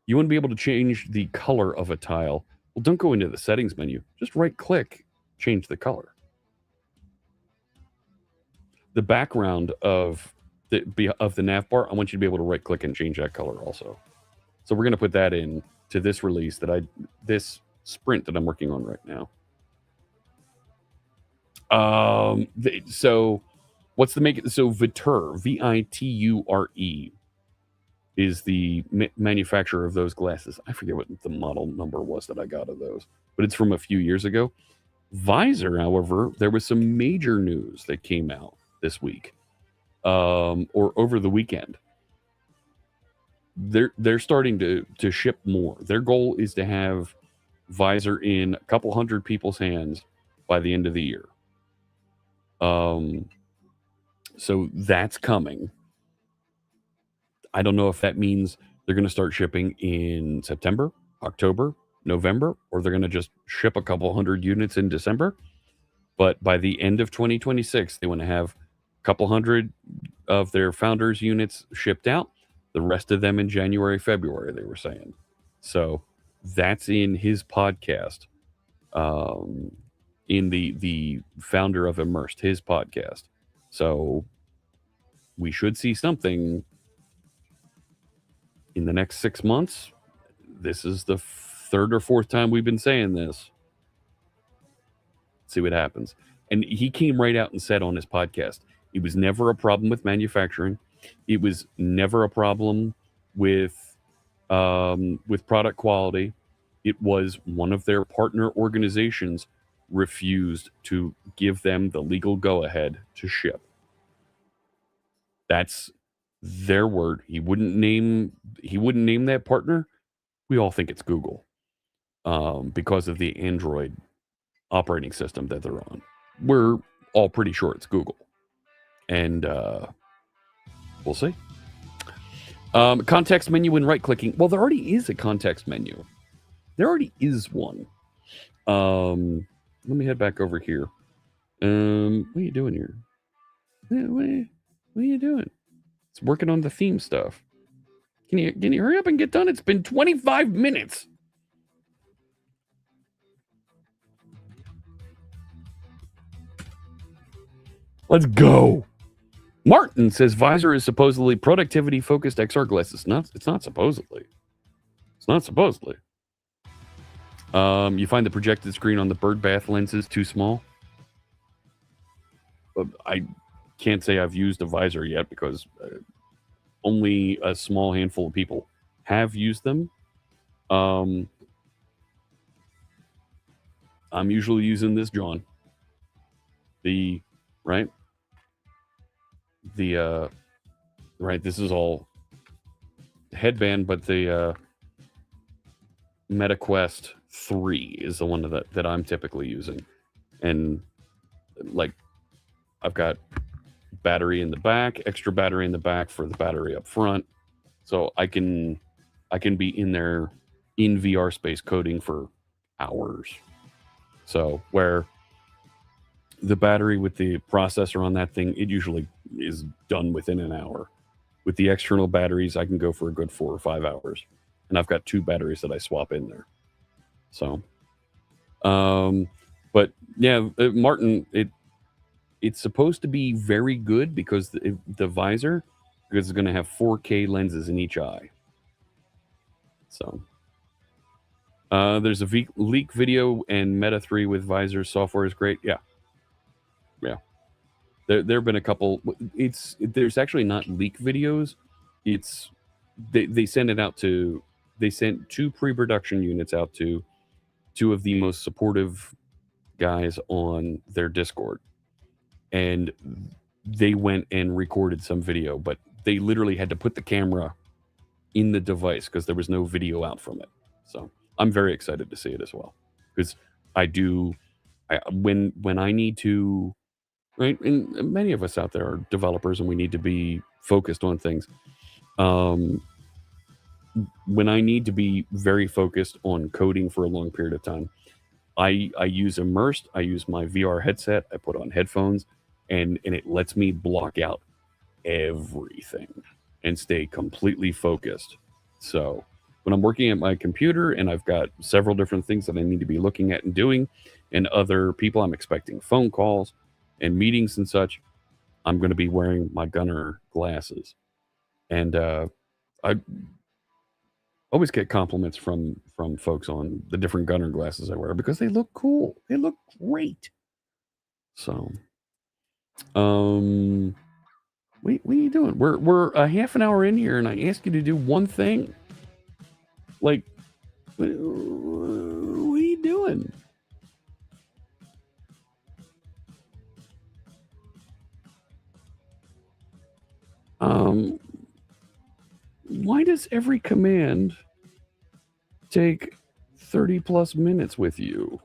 You want to be able to change the color of a tile. Well, don't go into the settings menu. Just right click, change the color. The background of the nav bar, I want you to be able to right click and change that color also. So we're going to put that in to this release this sprint that I'm working on right now. So what's the make? So Vitur, Viture, is the manufacturer of those glasses. I forget what the model number was that I got of those, but it's from a few years ago. Visor, however, there was some major news that came out this week, or over the weekend. They're starting to ship more. Their goal is to have Visor in a couple hundred people's hands by the end of the year. So that's coming. I don't know if that means they're going to start shipping in September, October, November, or they're going to just ship a couple hundred units in December. But by the end of 2026, they want to have a couple hundred of their founders' units shipped out. The rest of them in January, February, they were saying. So that's in his podcast, in the founder of Immersed, his podcast. So we should see something in the next 6 months. This is the third or fourth time we've been saying this. See what happens. And he came right out and said on his podcast, It was never a problem with manufacturing. It was never a problem with product quality. It was one of their partner organizations refused to give them the legal go-ahead to ship. That's their word. He wouldn't name that partner. We all think it's Google because of the Android operating system that they're on. We're all pretty sure it's Google, and we'll see. Context menu and right-clicking. Well, there already is a context menu. There already is one. Let me head back over here. What are you doing here? What are you doing? It's working on the theme stuff. Can you hurry up and get done? It's been 25 minutes. Let's go. Martin says Visor is supposedly productivity-focused XR glasses. It's not supposedly. It's not supposedly. You find the projected screen on the bird bath lenses too small? I can't say I've used a Visor yet because only a small handful of people have used them. I'm usually using this John. Right, this is all headband, but the MetaQuest 3 is the one that I'm typically using. And like, I've got battery in the back, extra battery in the back for the battery up front. So I can be in there in VR space coding for hours. So where the battery with the processor on that thing, it usually is done within an hour. With the external batteries, I can go for a good 4 or 5 hours. And I've got 2 batteries that I swap in there. So, but yeah, Martin, it's supposed to be very good because the visor, because it's going to have 4K lenses in each eye. So, there's a leak video, and Meta 3 with visor software is great. Yeah. There have been a couple. There's actually not leak videos. It's they send it out to. They sent 2 pre-production units out to 2 of the most supportive guys on their Discord, and they went and recorded some video, but they literally had to put the camera in the device because there was no video out from it. So I'm very excited to see it as well, because when I need to. Right, and many of us out there are developers, and we need to be focused on things. When I need to be very focused on coding for a long period of time, I use Immersed. I use my VR headset. I put on headphones, and it lets me block out everything and stay completely focused. So when I'm working at my computer and I've got several different things that I need to be looking at and doing, and other people, I'm expecting phone calls and meetings and such, I'm going to be wearing my Gunnar glasses. And I always get compliments from folks on the different Gunnar glasses I wear because they look cool. They look great. So, what are you doing? We're a half an hour in here, and I asked you to do one thing. Like, what are you doing? Why does every command take 30 plus minutes with you?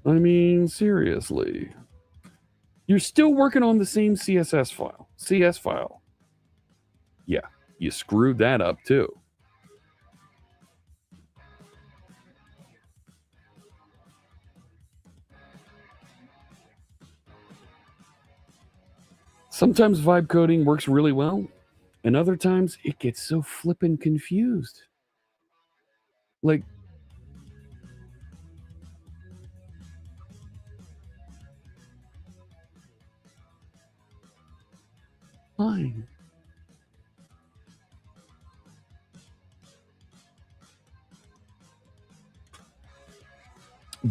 I mean, seriously. You're still working on the same CS file. Yeah, you screwed that up too. Sometimes vibe coding works really well, and other times it gets so flippin' confused. Like, fine.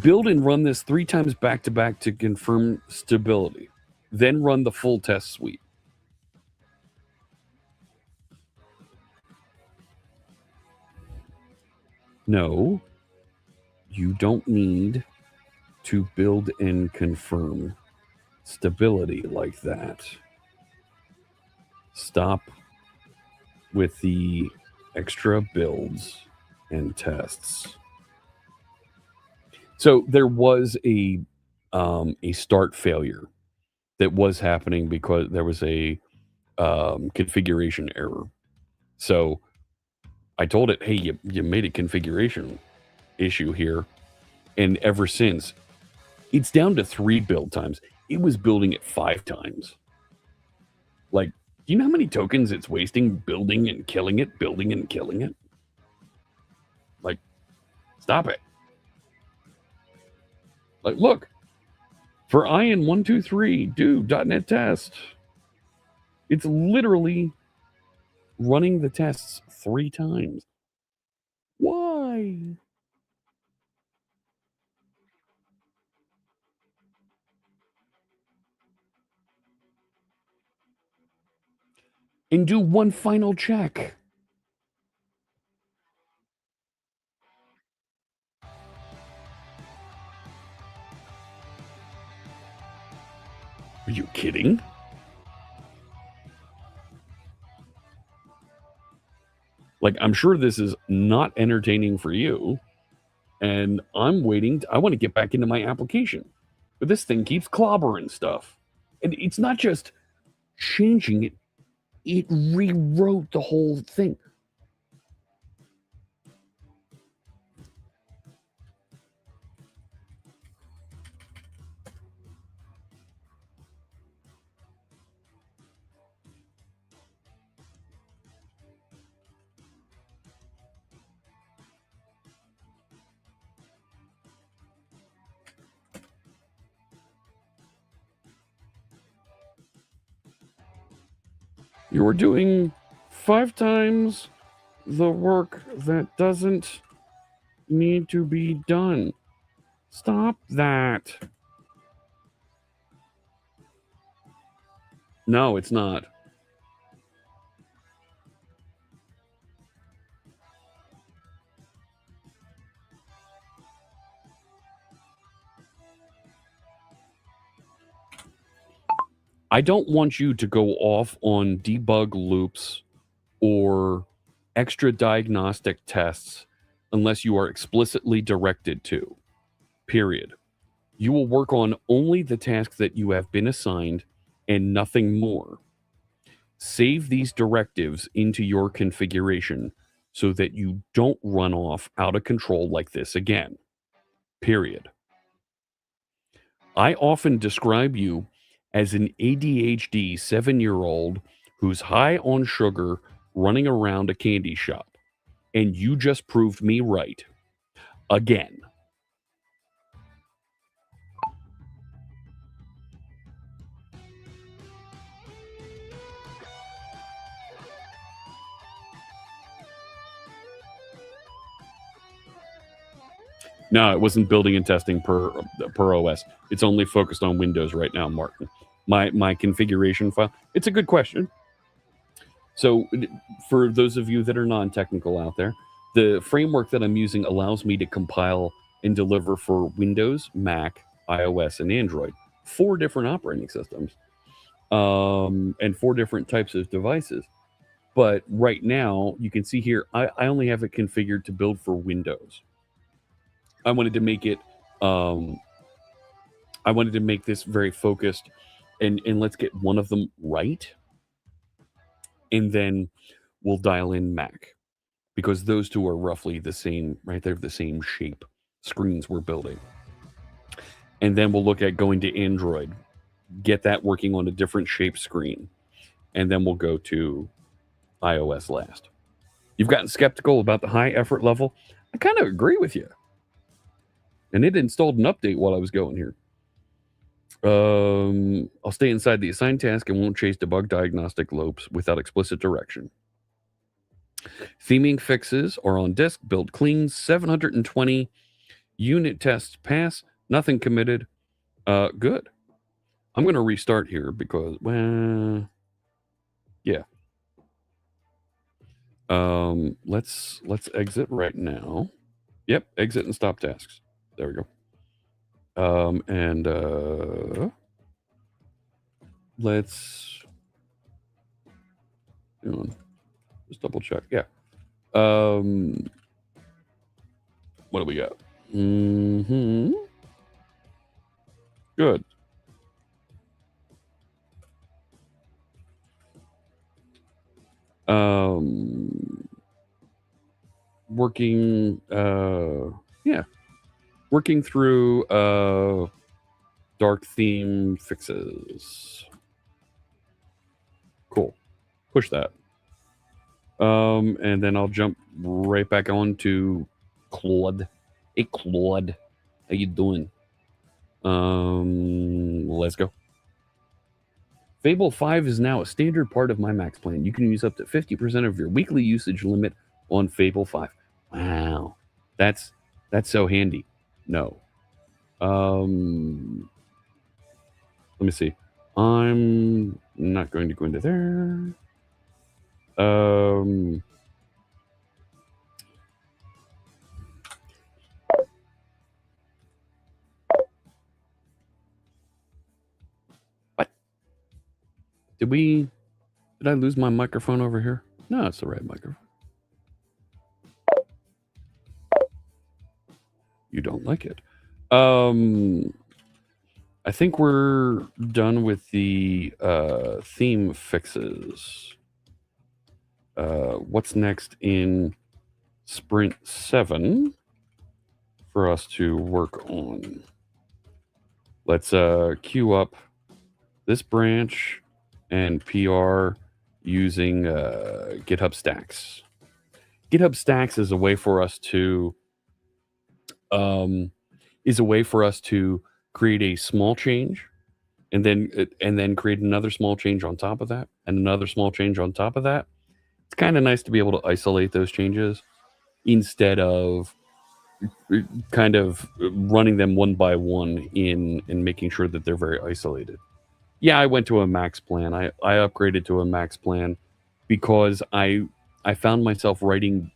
Build and run this 3 times back to back to confirm stability. then run the full test suite. No, you don't need to build and confirm stability like that. Stop with the extra builds and tests. So there was a start failure that was happening because there was a configuration error. So I told it, hey, you made a configuration issue here. And ever since, it's down to 3 build times. It was building it 5 times. Like, do you know how many tokens it's wasting building and killing it, building and killing it? Like, stop it. Like, look, for IN123, do .NET test. It's literally running the tests 3 times. Why? And do one final check. Are you kidding? Like, I'm sure this is not entertaining for you. And I'm waiting. I want to get back into my application. But this thing keeps clobbering stuff. And it's not just changing it, it rewrote the whole thing. You're doing 5 times the work that doesn't need to be done. Stop that. No, it's not. I don't want you to go off on debug loops or extra diagnostic tests unless you are explicitly directed to. Period. You will work on only the tasks that you have been assigned and nothing more. Save these directives into your configuration so that you don't run off out of control like this again. Period. I often describe you as an ADHD 7-year-old who's high on sugar running around a candy shop. And you just proved me right. Again. No, it wasn't building and testing per OS. It's only focused on Windows right now, Martin. My configuration file. It's a good question. So for those of you that are non-technical out there, the framework that I'm using allows me to compile and deliver for Windows, Mac, iOS, and Android. 4 different operating systems. And 4 different types of devices. But right now, you can see here, I only have it configured to build for Windows. I wanted to make it, I wanted to make this very focused, and let's get one of them right. And then we'll dial in Mac, because those two are roughly the same, right? They're the same shape screens we're building. And then we'll look at going to Android, get that working on a different shape screen. And then we'll go to iOS last. You've gotten skeptical about the high effort level. I kind of agree with you. And it installed an update while I was going here. I'll stay inside the assigned task and won't chase debug diagnostic loops without explicit direction. Theming fixes are on disk, build clean, 720 unit tests pass, nothing committed. Good. I'm going to restart here because, well, yeah. Let's exit right now. Yep, exit and stop tasks. There we go. Let's hang on. Just double check. Yeah. What do we got? Good. Working working through dark theme fixes. Cool. Push that. And then I'll jump right back on to Claude. Hey Claude, how you doing? Let's go. Fable 5 is now a standard part of my Max plan. You can use up to 50% of your weekly usage limit on Fable 5. Wow. That's so handy. No. Let me see. I'm not going to go into there. What? Did I lose my microphone over here? No, it's the right microphone. You don't like it. I think we're done with the theme fixes. What's next in Sprint 7 for us to work on? Let's queue up this branch and PR using GitHub Stacks. GitHub Stacks is a way for us to create a small change and then create another small change on top of that and another small change on top of that. It's kind of nice to be able to isolate those changes instead of kind of running them one by one and making sure that they're very isolated. Yeah, I went to a max plan. I upgraded to a max plan because I found myself writing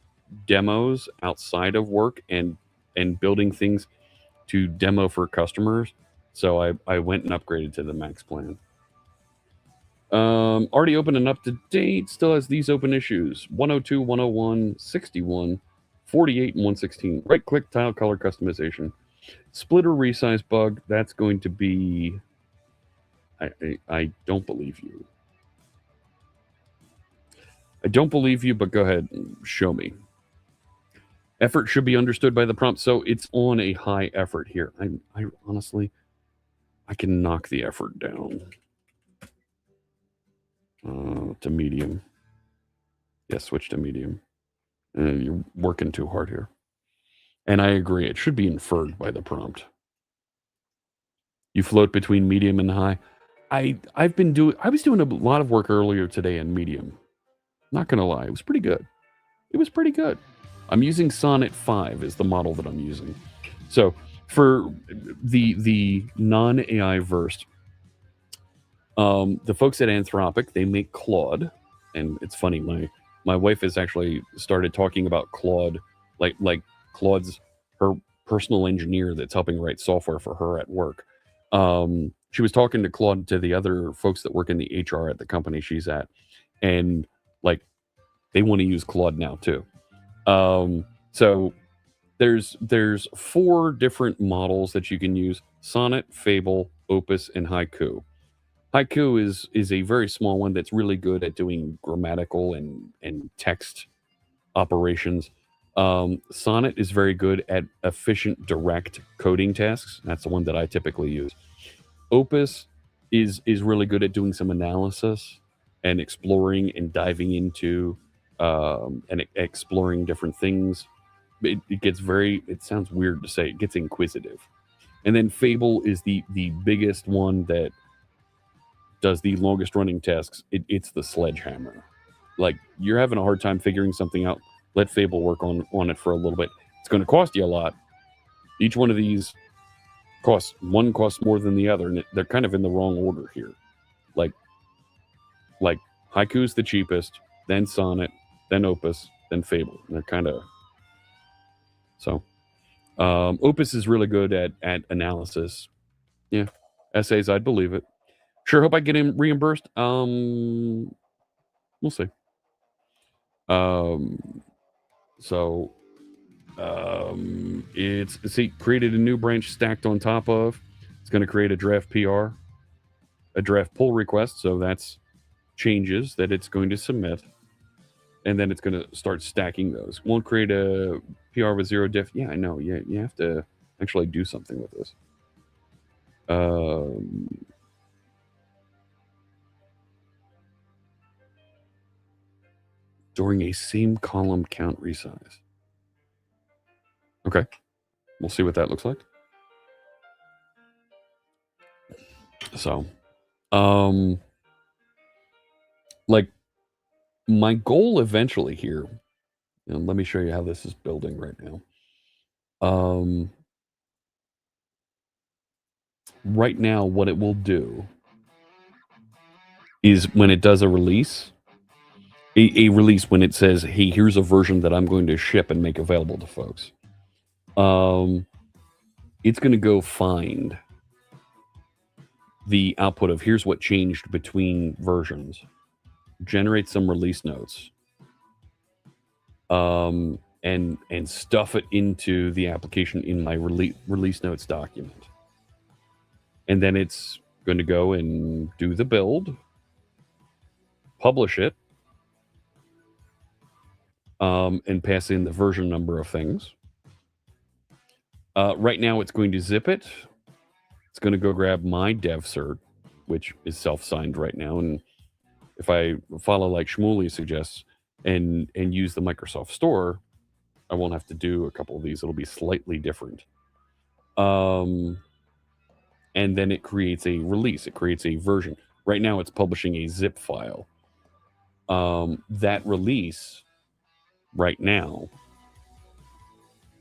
demos outside of work and building things to demo for customers. So I went and upgraded to the max plan. Already open and up to date. Still has these open issues: 102, 101, 61, 48, and 116. Right click, tile color customization. Splitter resize bug. That's going to be... I don't believe you. I don't believe you, but go ahead and show me. Effort should be understood by the prompt, so it's on a high effort here. I honestly, I can knock the effort down to medium. Yeah, switch to medium. You're working too hard here. And I agree, it should be inferred by the prompt. You float between medium and high. I was doing a lot of work earlier today in medium. Not gonna lie, it was pretty good. It was pretty good. I'm using Sonnet 5 is the model that I'm using. So for the non-AI versed, the folks at Anthropic, they make Claude, and it's funny. My wife has actually started talking about Claude, like Claude's her personal engineer that's helping write software for her at work. She was talking to Claude to the other folks that work in the HR at the company she's at, and like they want to use Claude now too. So there's 4 different models that you can use: Sonnet, Fable, Opus, and Haiku. Haiku is a very small one that's really good at doing grammatical and text operations. Sonnet is very good at efficient, direct coding tasks. That's the one that I typically use. Opus is really good at doing some analysis and exploring and diving into and exploring different things. It sounds weird to say, it gets inquisitive. And then Fable is the biggest one that does the longest running tasks. It's the sledgehammer. Like, you're having a hard time figuring something out, let Fable work on it for a little bit. It's going to cost you a lot. Each one of these One costs more than the other, and they're kind of in the wrong order here. Like Haiku is the cheapest, then Sonnet, then Opus, then Fable. And they're kind of so. Opus is really good at analysis. Yeah, essays, I'd believe it. Sure, hope I get him reimbursed. We'll see. So it's created a new branch stacked on top of. It's going to create a draft PR, a draft pull request. So that's changes that it's going to submit, and then it's going to start stacking those. Won't create a PR with zero diff. Yeah, I know. Yeah, you have to actually do something with this. During a same column count resize. Okay, we'll see what that looks like. So, like my goal eventually here, and let me show you how this is building right now. Right now, what it will do is when it does a release, a release when it says, hey, here's a version that I'm going to ship and make available to folks. It's going to go find the output of here's what changed between versions, generate some release notes, and stuff it into the application in my release notes document. And then it's going to go and do the build, publish it, and pass in the version number of things. Right now, it's going to zip it. It's going to go grab my dev cert, which is self-signed right now. And if I follow like Shmuley suggests and use the Microsoft Store, I won't have to do a couple of these. It'll be slightly different. And then it creates a release. It creates a version. Right now, it's publishing a zip file. That release right now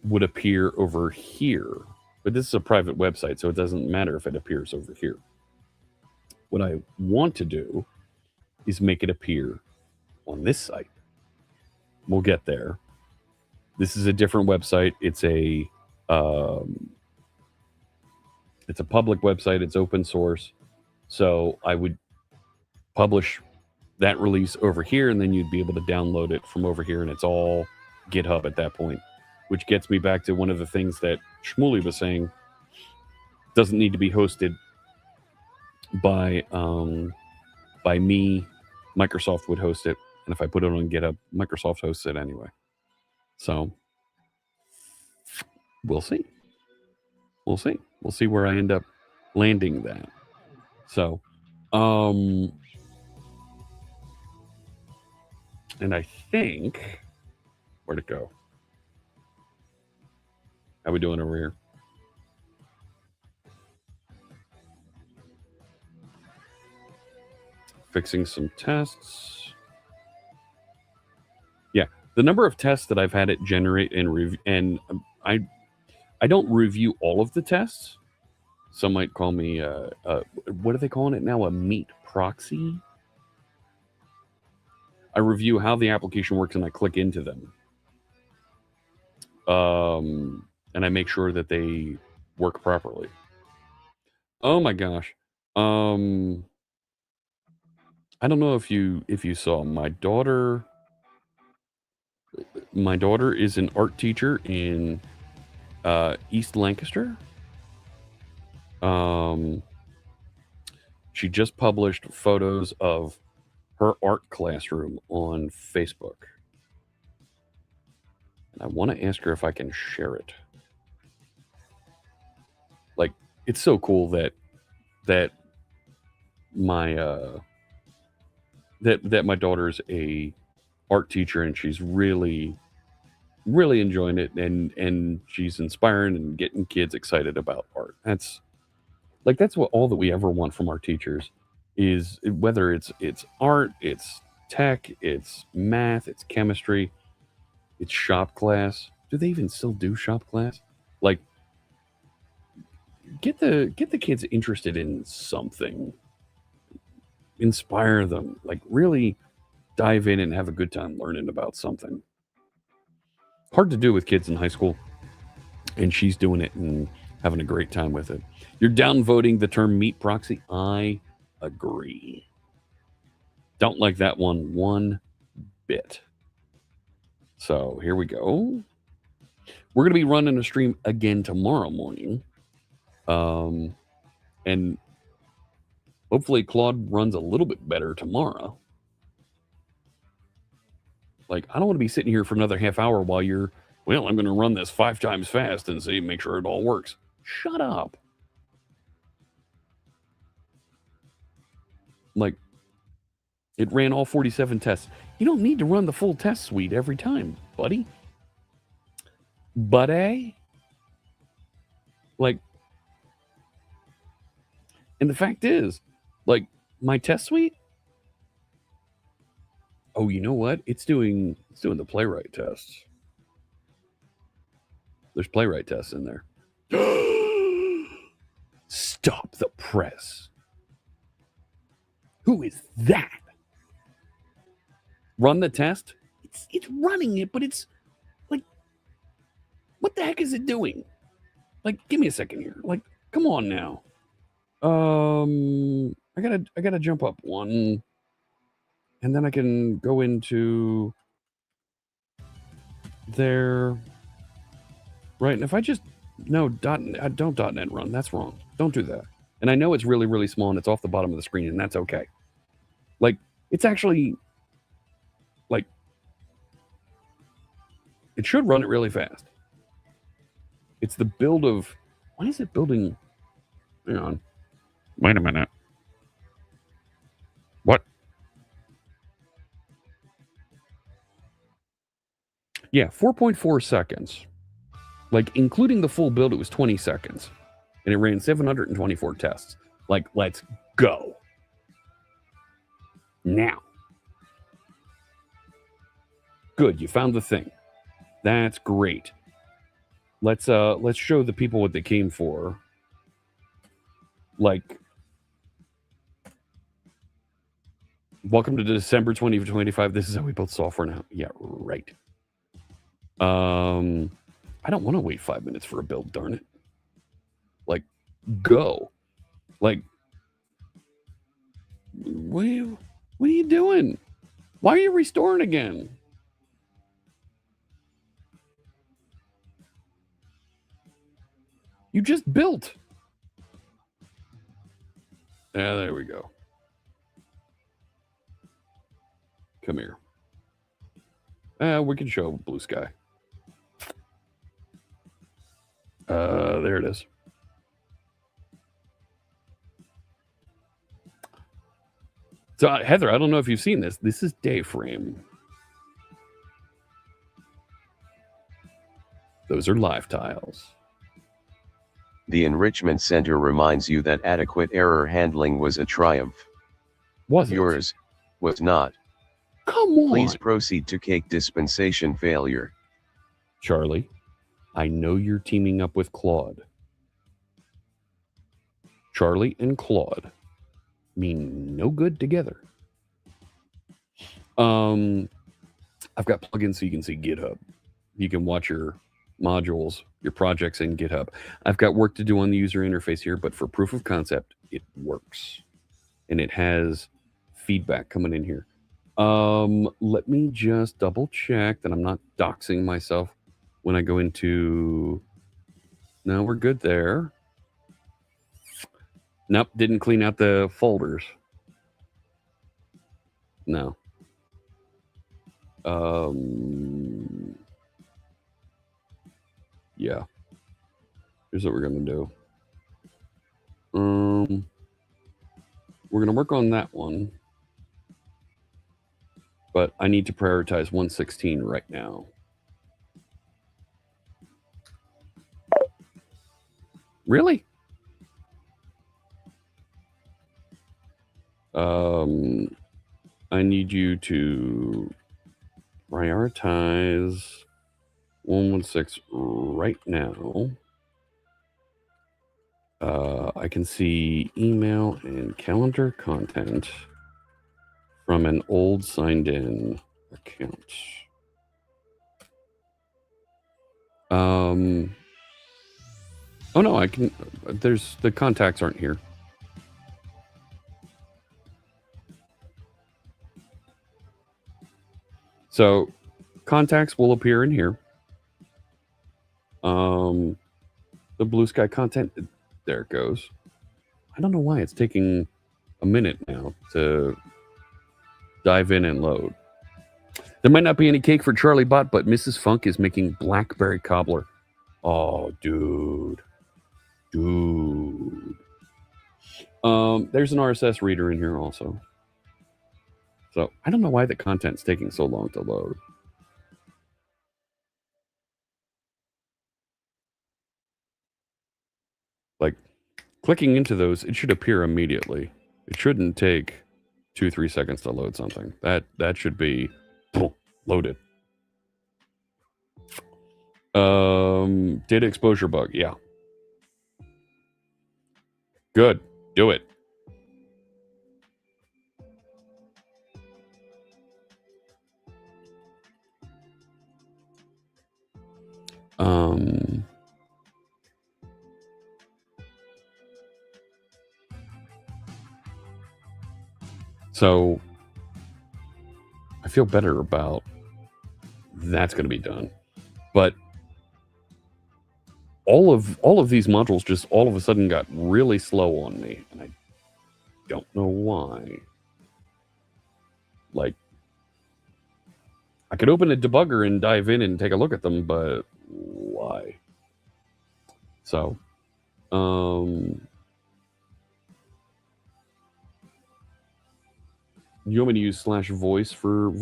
would appear over here. But this is a private website, so it doesn't matter if it appears over here. What I want to do is make it appear on this site. We'll get there. This is a different website. It's a public website. It's open source. So I would publish that release over here, and then you'd be able to download it from over here, and it's all GitHub at that point, which gets me back to one of the things that Shmuley was saying. Doesn't need to be hosted by me. Microsoft would host it, and if I put it on GitHub, Microsoft hosts it anyway. So we'll see. We'll see where I end up landing that. So, and I think, where'd it go? How we doing over here? Fixing some tests. Yeah, the number of tests that I've had it generate and review, and I don't review all of the tests. Some might call me what are they calling it now? A meat proxy. I review how the application works and I click into them. And I make sure that they work properly. Oh my gosh. I don't know if you saw my daughter. My daughter is an art teacher in East Lancaster. She just published photos of her art classroom on Facebook. And I want to ask her if I can share it. Like, it's so cool that my that my daughter's a art teacher and she's really enjoying it, and she's inspiring and getting kids excited about art. That's what all that we ever want from our teachers is, whether it's art, it's tech, it's math, it's chemistry, it's shop class. Do they even still do shop class? Like, get the kids interested in something. Inspire them. Like really dive in and have a good time learning about something. Hard to do with kids in high school, and she's doing it and having a great time with it. You're downvoting the term meat proxy. I agree. Don't like that one bit. So here we go. We're going to be running a stream again tomorrow morning. And hopefully Claude runs a little bit better tomorrow. Like, I don't want to be sitting here for another half hour while you're, well, I'm going to run this 5 times fast and see, make sure it all works. Shut up. Like, it ran all 47 tests. You don't need to run the full test suite every time, buddy. Like, and the fact is, like, my test suite, oh, you know what? It's doing the playwright tests. There's playwright tests in there. Stop the press. Who is that? Run the test? It's running it, but it's like, what the heck is it doing? Like, give me a second here. Like, come on now. I gotta jump up one, and then I can go into there. Right, and if I just don't .NET run. That's wrong. Don't do that. And I know it's really, really small and it's off the bottom of the screen, and that's okay. Like, it's actually, like, it should run it really fast. It's the build of, why is it building? Hang on. Wait a minute. What? Yeah, 4.4 seconds. Like, including the full build, it was 20 seconds. And it ran 724 tests. Like, let's go. Now. Good, you found the thing. That's great. Let's show the people what they came for. Like, welcome to December 2025. This is how we build software now. Yeah, right. I don't want to wait 5 minutes for a build, darn it. Like, go. Like, what are you doing? Why are you restoring again? You just built. Yeah, there we go. Come here. We can show blue sky. There it is. So, Heather, I don't know if you've seen this. This is Dayframe. Those are live tiles. The Enrichment Center reminds you that adequate error handling was a triumph. Was yours was not. Come on. Please proceed to cake dispensation failure. Charlie, I know you're teaming up with Claude. Charlie and Claude mean no good together. I've got plugins so you can see GitHub. You can watch your modules, your projects in GitHub. I've got work to do on the user interface here, but for proof of concept, it works. And it has feedback coming in here. Let me just double check that I'm not doxing myself when I go into... No, we're good there. Nope, didn't clean out the folders. No. Yeah. Here's what we're going to do. We're going to work on that one. But I need to prioritize 116 right now. Really? I need you to prioritize 116 right now. I can see email and calendar content from an old signed in account. Oh no, I can, the contacts aren't here. So contacts will appear in here. The Blue Sky content, there it goes. I don't know why it's taking a minute now to dive in and load. There might not be any cake for Charlie Bot, but Mrs. Funk is making blackberry cobbler. Oh, dude. Dude. There's an RSS reader in here also. So I don't know why the content's taking so long to load. Like, clicking into those, it should appear immediately. It shouldn't take 2-3 seconds to load something. That should be loaded. Data exposure bug, yeah. Good. Do it. So I feel better about that's going to be done. But all of these modules just all of a sudden got really slow on me, and I don't know why. Like, I could open a debugger and dive in and take a look at them, but why? So, you want me to use /voice for?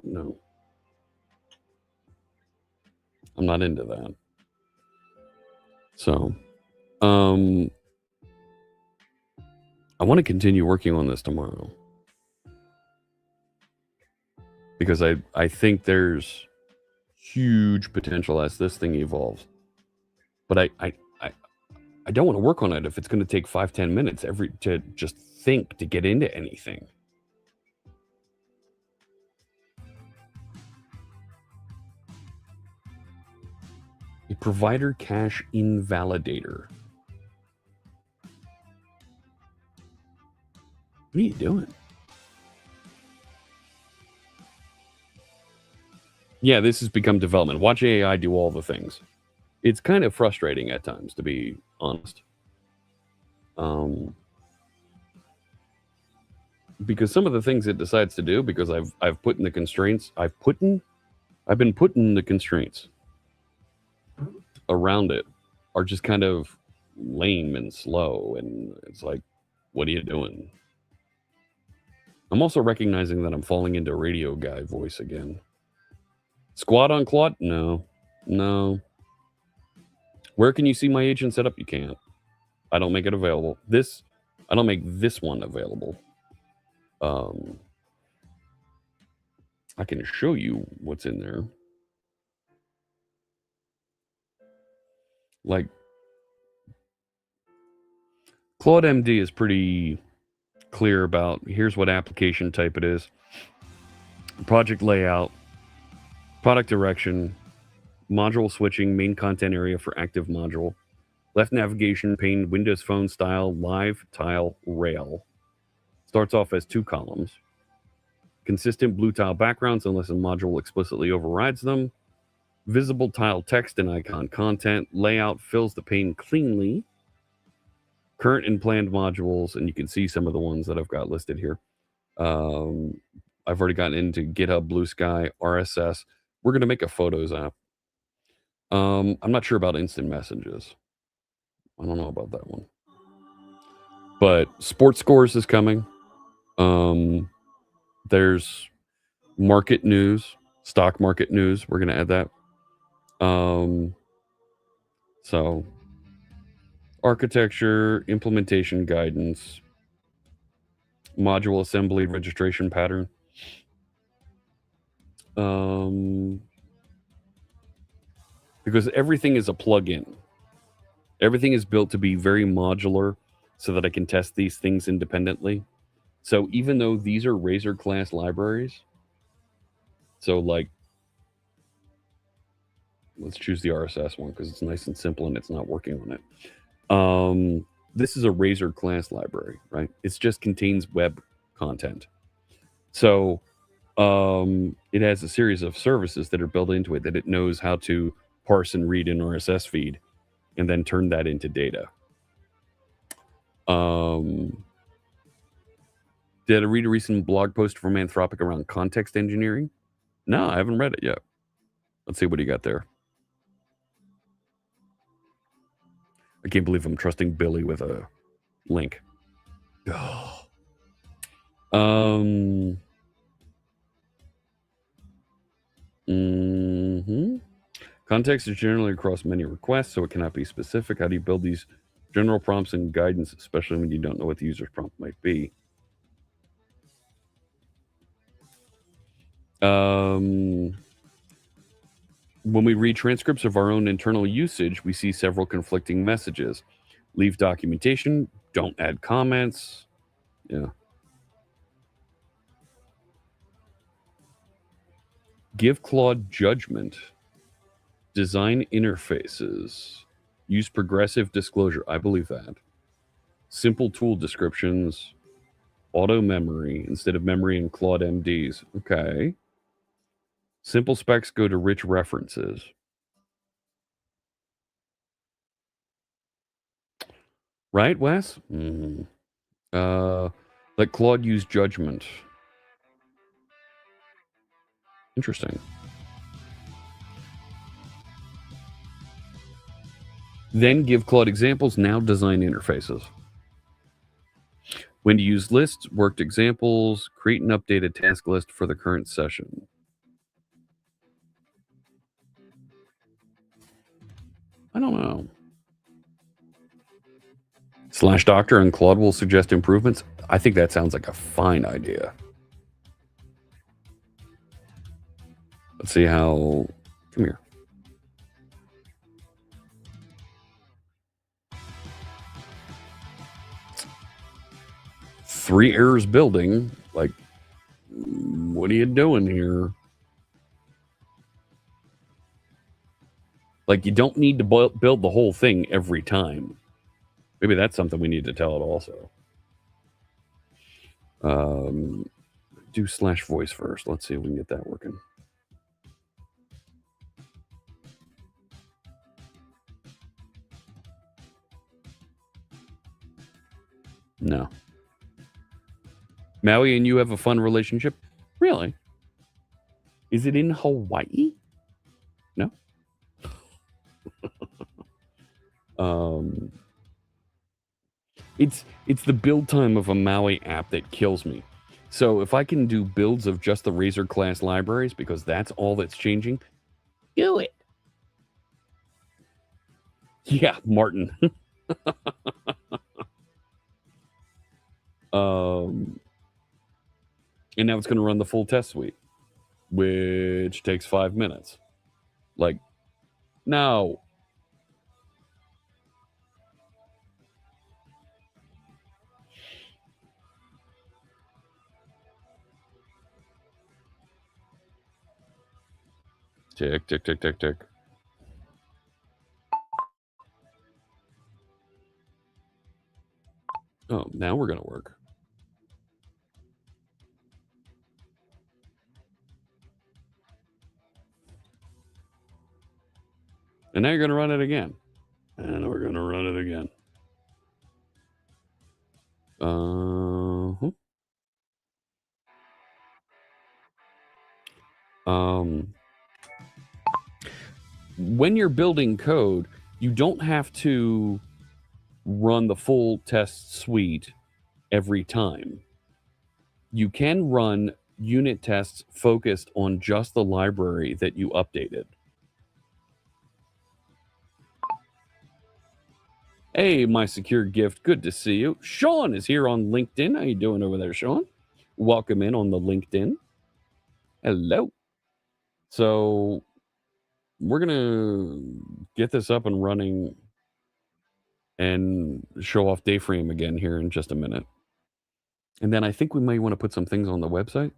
No. I'm not into that. So, I want to continue working on this tomorrow. Because I think there's huge potential as this thing evolves. But I don't want to work on it if it's going to take 5-10 minutes to just think to get into anything. A provider cache invalidator. What are you doing? Yeah, this has become development. Watch AI do all the things. It's kind of frustrating at times, to be honest. Because some of the things it decides to do, because I've put in the constraints, I've been putting the constraints around it are just kind of lame and slow, and it's like, what are you doing? I'm also recognizing that I'm falling into radio guy voice again. Squad on Claude? No. Where can you see my agent setup? You can't. I don't make it available. I don't make this one available. I can show you what's in there. Like, Claude MD is pretty clear about, here's what application type it is, project layout, product direction, module switching, main content area for active module, left navigation pane, Windows Phone style, live tile rail. Starts off as 2 columns. Consistent blue tile backgrounds unless a module explicitly overrides them. Visible tile text and icon content. Layout fills the pane cleanly. Current and planned modules, and you can see some of the ones that I've got listed here. I've already gotten into GitHub, Blue Sky, RSS. We're going to make a Photos app. I'm not sure about instant messages. I don't know about that one. But sports scores is coming. There's market news, stock market news. We're going to add that. So architecture, implementation guidance, module assembly, registration pattern. Because everything is a plugin. Everything is built to be very modular so that I can test these things independently. So even though these are Razor class libraries, so like, let's choose the RSS one because it's nice and simple and it's not working on it. This is a Razor class library, right? It just contains web content. So it has a series of services that are built into it that it knows how to parse and read an RSS feed and then turn that into data. Did I read a recent blog post from Anthropic around context engineering? No, I haven't read it yet. Let's see what you got there. I can't believe I'm trusting Billy with a link. Context is generally across many requests, so it cannot be specific. How do you build these general prompts and guidance, especially when you don't know what the user's prompt might be? When we read transcripts of our own internal usage, we see several conflicting messages. Leave documentation, don't add comments. Yeah. Give Claude judgment. Design interfaces. Use progressive disclosure. I believe that. Simple tool descriptions. Auto memory instead of memory and Claude MDs. Okay. Simple specs go to rich references. Right, Wes? Let Claude use judgment. Interesting. Then give Claude examples. Now design interfaces. When to use lists, worked examples, create and update a task list for the current session. I don't know. /doctor and Claude will suggest improvements. I think that sounds like a fine idea. Let's see how... Come here. Three errors building. Like, what are you doing here? Like, you don't need to build the whole thing every time. Maybe that's something we need to tell it also. Do /voice first. Let's see if we can get that working. No. Maui and you have a fun relationship? Really? Is it in Hawaii? No. It's the build time of a Maui app that kills me. So if I can do builds of just the Razor class libraries, because that's all that's changing, do it. Yeah, Martin. And now it's going to run the full test suite, which takes 5 minutes. Like, no. Tick, tick, tick, tick, tick. Oh, now we're going to work. And now you're going to run it again. And we're going to run it again. When you're building code, you don't have to run the full test suite every time. You can run unit tests focused on just the library that you updated. Hey, my secure gift, good to see you. Sean is here on LinkedIn. How you doing over there, Sean? Welcome in on the LinkedIn. Hello. So we're going to get this up and running and show off Dayframe again here in just a minute. And then I think we might want to put some things on the website.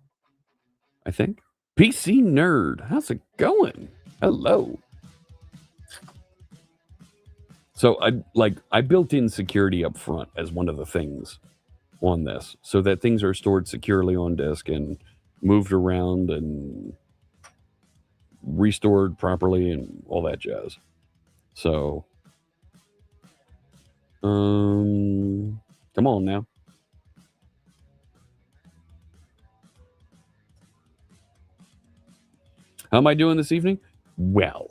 I think. PC Nerd, how's it going? Hello. So I built in security up front as one of the things on this, so that things are stored securely on disk and moved around and restored properly and all that jazz. So, come on now. How am I doing this evening? Well,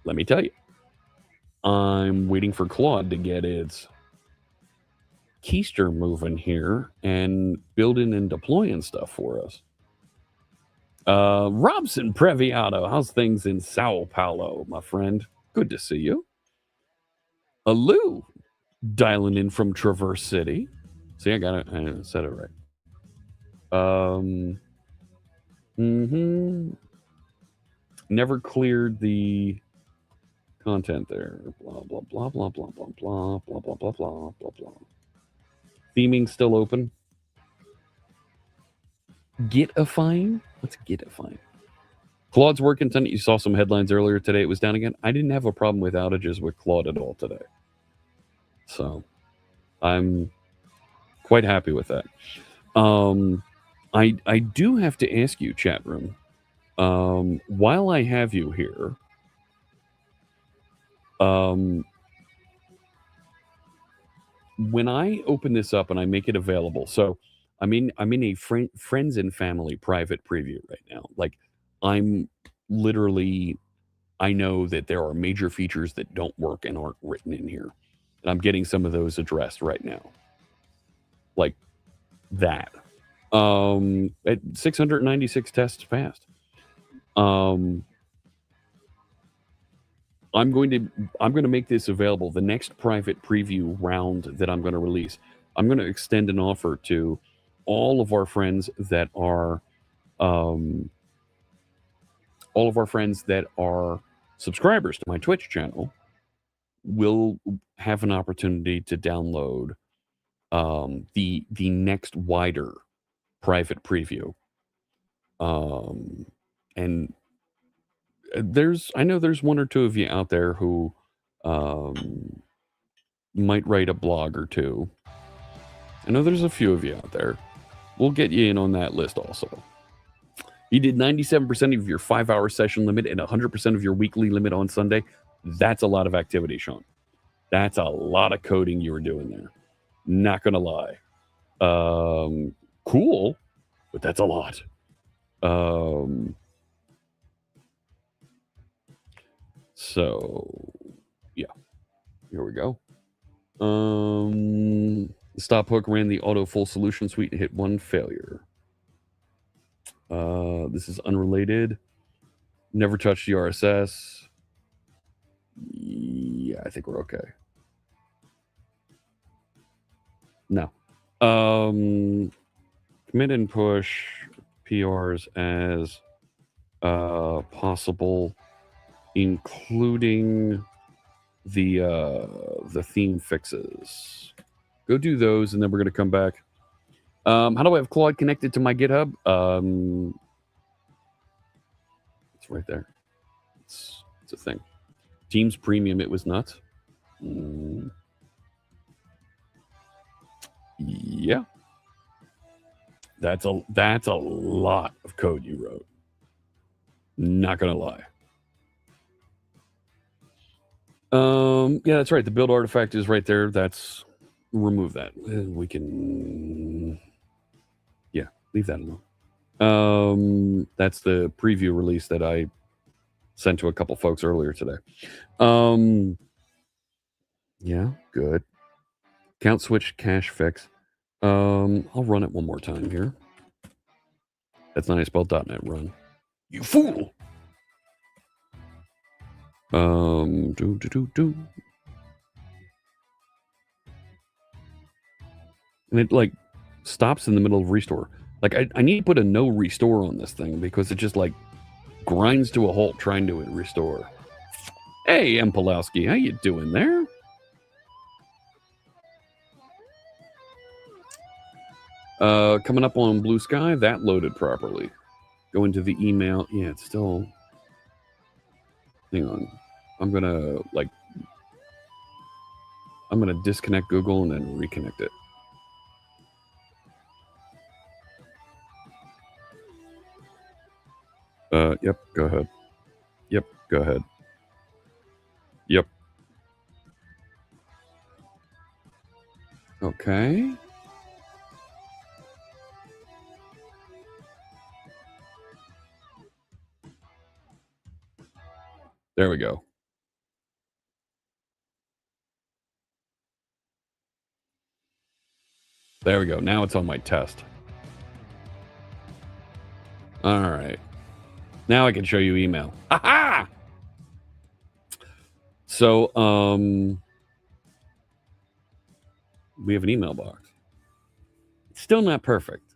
let me tell you. I'm waiting for Claude to get its keister moving here and building and deploying stuff for us. Robson Previato, how's things in Sao Paulo, my friend? Good to see you. Lou, dialing in from Traverse City. See, I said it right. Never cleared the content there. Blah, blah, blah, blah, blah, blah, blah, blah, blah, blah, blah, blah, blah. Theming still open. Gitifying? What's Gitifying? Claude's working tonight. You saw some headlines earlier today. It was down again. I didn't have a problem with outages with Claude at all today. So I'm quite happy with that. I do have to ask you, chat room, while I have you here, when I open this up and I make it available, so I'm in a friends and family private preview right now. Like, I'm literally, I know that there are major features that don't work and aren't written in here, and I'm getting some of those addressed right now, like that. At 696 tests passed. I'm going to make this available. The next private preview round that I'm going to release, I'm going to extend an offer to all of our friends that are subscribers to my Twitch channel will have an opportunity to download the next wider private preview. And I know there's one or two of you out there who might write a blog or two. I know there's a few of you out there. We'll get you in on that list also. You did 97% of your 5-hour session limit and 100% of your weekly limit on Sunday. That's a lot of activity, Sean. That's a lot of coding you were doing there. Not gonna lie. Cool, but that's a lot. So yeah, here we go. Stop Hook ran the auto full solution suite and hit one failure. This is unrelated. Never touched the RSS. Yeah, I think we're okay. No. Commit and push PRs as possible, including the theme fixes. Go do those, and then we're going to come back. How do I have Claude connected to my GitHub? It's right there. It's a thing. Teams Premium, it was nuts. Yeah. That's a lot of code you wrote. Not gonna lie. Yeah, that's right. The build artifact is right there. Remove that. We can, yeah, leave that alone. That's the preview release that I sent to a couple folks earlier today. Yeah, good. Count switch cache fix. I'll run it one more time here. That's not how I spelled .NET run. You fool! And it like stops in the middle of restore. Like I need to put a no restore on this thing because it just like grinds to a halt trying to restore. Hey, M. Pulowski, how you doing there? Coming up on Blue Sky, that loaded properly. Go into the email. Yeah, it's still. Hang on. I'm gonna disconnect Google and then reconnect it. Yep, go ahead. Yep, go ahead. Yep. Okay. There we go. There we go. Now it's on my test. All right. Now I can show you email. Aha! So, we have an email box. It's still not perfect.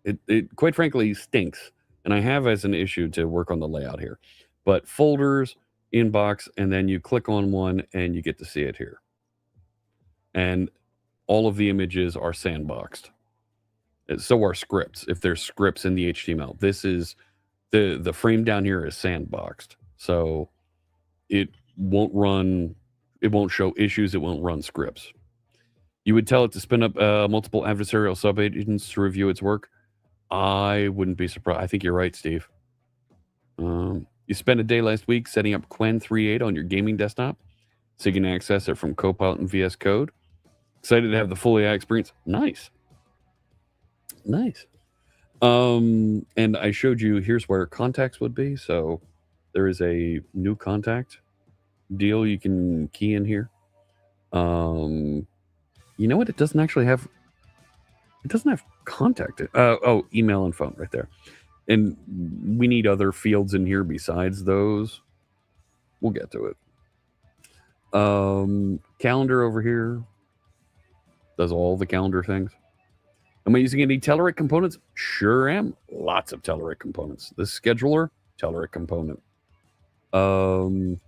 It quite frankly stinks. And I have as an issue to work on the layout here. But folders, inbox, and then you click on one and you get to see it here. And all of the images are sandboxed. So are scripts, if there's scripts in the HTML. This is the frame down here is sandboxed. So it won't show issues, it won't run scripts. You would tell it to spin up multiple adversarial subagents to review its work. I wouldn't be surprised. I think you're right, Steve. You spent a day last week setting up Quen 3.8 on your gaming desktop so you can access it from Copilot and VS Code. Excited to have the full AI experience. Nice. And I showed you here's where contacts would be. So there is a new contact deal you can key in here. You know what? It doesn't actually have. It doesn't have contact. Oh, email and phone right there. And we need other fields in here besides those. We'll get to it. Calendar over here does all the calendar things. Am I using any Telerik components? Sure am. Lots of Telerik components. The scheduler, Telerik component. Over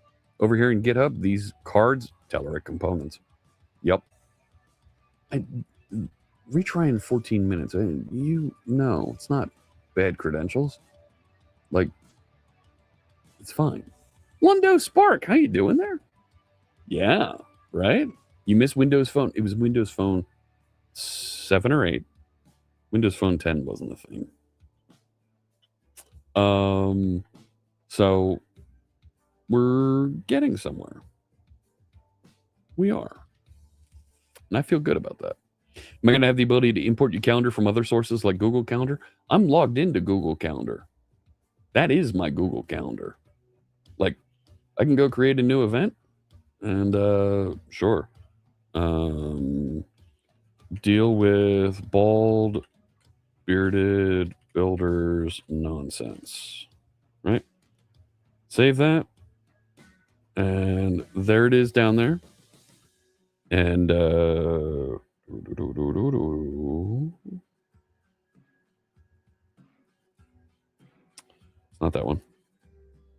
here in GitHub, these cards, Telerik components. Yep. Retry in 14 minutes. It's not bad credentials. Like, it's fine. Lundo Spark, how you doing there? Yeah, right? You missed Windows Phone. It was Windows Phone 7 or 8. Windows Phone 10 wasn't a thing. So we're getting somewhere. We are. And I feel good about that. Am I going to have the ability to import your calendar from other sources like Google Calendar? I'm logged into Google Calendar. That is my Google Calendar. Like, I can go create a new event and sure. Deal with bald, bearded builders nonsense. Right? Save that. And there it is down there. And it's not that one.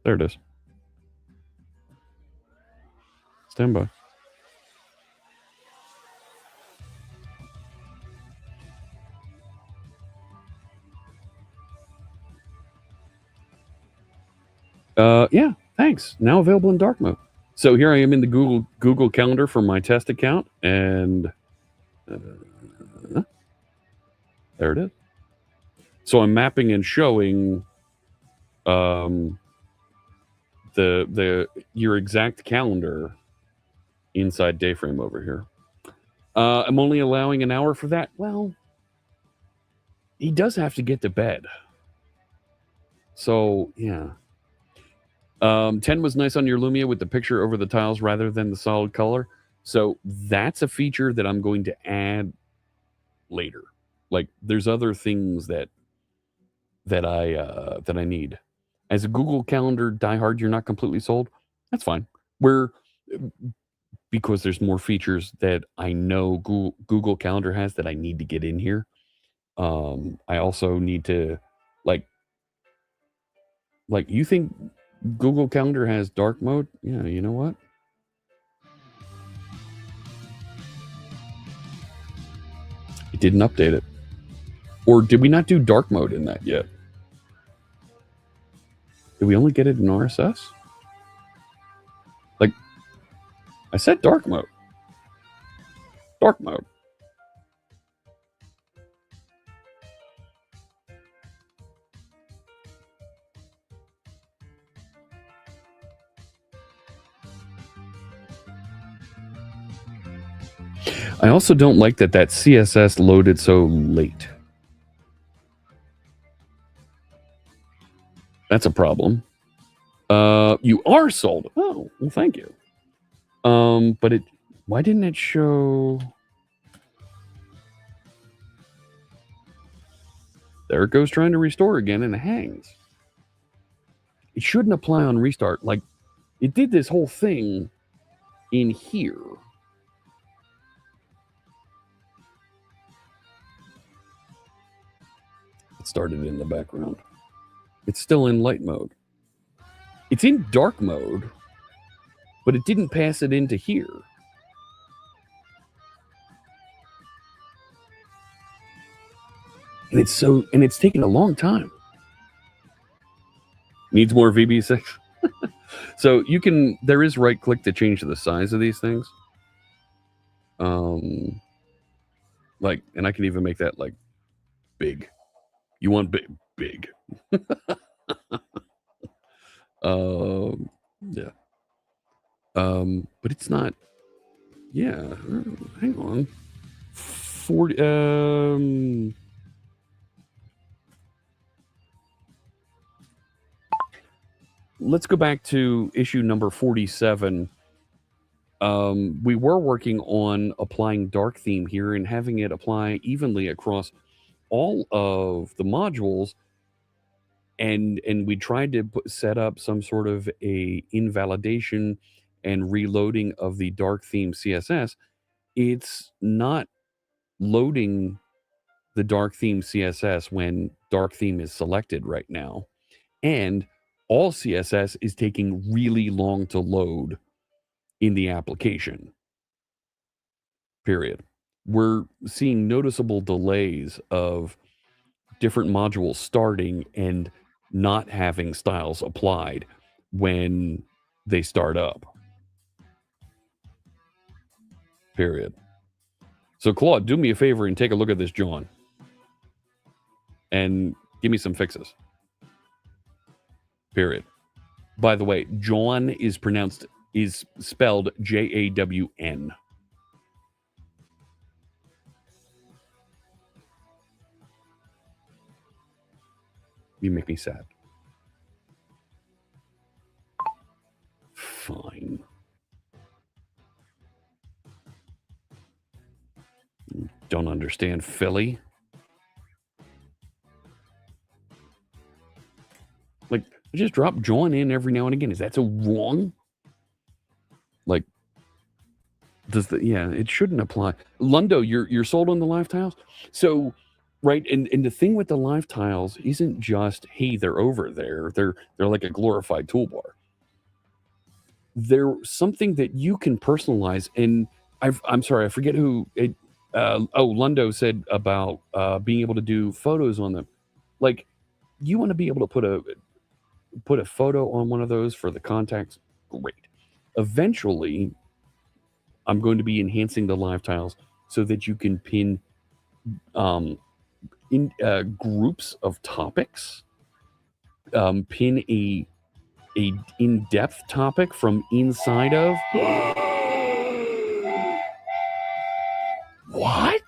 There it is. Stand by. Yeah, thanks. Now available in dark mode. So here I am in the Google Calendar for my test account, and there it is. So I'm mapping and showing your exact calendar inside Dayframe over here. I'm only allowing an hour for that. Well, he does have to get to bed. So yeah. 10 was nice on your Lumia with the picture over the tiles rather than the solid color. So that's a feature that I'm going to add later. Like, there's other things that I need. As a Google Calendar diehard, you're not completely sold. That's fine. Because there's more features that I know Google Calendar has that I need to get in here. I also need to like you think Google Calendar has dark mode? Yeah, you know what? It didn't update it. Or did we not do dark mode in that yet? Did we only get it in RSS? Like, I said dark mode. Dark mode. I also don't like that CSS loaded so late. That's a problem. You are sold. Oh, well, thank you. But why didn't it show? There it goes trying to restore again and it hangs. It shouldn't apply on restart. Like, it did this whole thing in here. It started in the background. It's still in light mode. It's in dark mode, but it didn't pass it into here. And it's taking a long time. Needs more VB6. So there is right click to change the size of these things. Like, and I can even make that like big. You want big. Yeah. But it's not. Yeah. Hang on. 40. Let's go back to issue number 47. We were working on applying dark theme here and having it apply evenly across all of the modules, and we tried to set up some sort of a invalidation and reloading of the dark theme CSS. It's not loading the dark theme CSS when dark theme is selected right now, and all CSS is taking really long to load in the application. Period. We're seeing noticeable delays of different modules starting and not having styles applied when they start up. Period. So Claude, do me a favor and take a look at this, John, and give me some fixes. Period. By the way, John is spelled Jawn. You make me sad. Fine. Don't understand Philly. Like, I just drop John in every now and again. Is that so wrong? Like, it shouldn't apply. Lundo, you're sold on the live tiles? So, right, and the thing with the live tiles isn't just, hey, they're over there. They're like a glorified toolbar. They're something that you can personalize. And I'm sorry, I forget who it. Lundo said about being able to do photos on them. Like, you want to be able to put a photo on one of those for the contacts. Great. Eventually, I'm going to be enhancing the live tiles so that you can pin in groups of topics. Pin a in-depth topic from inside of. What?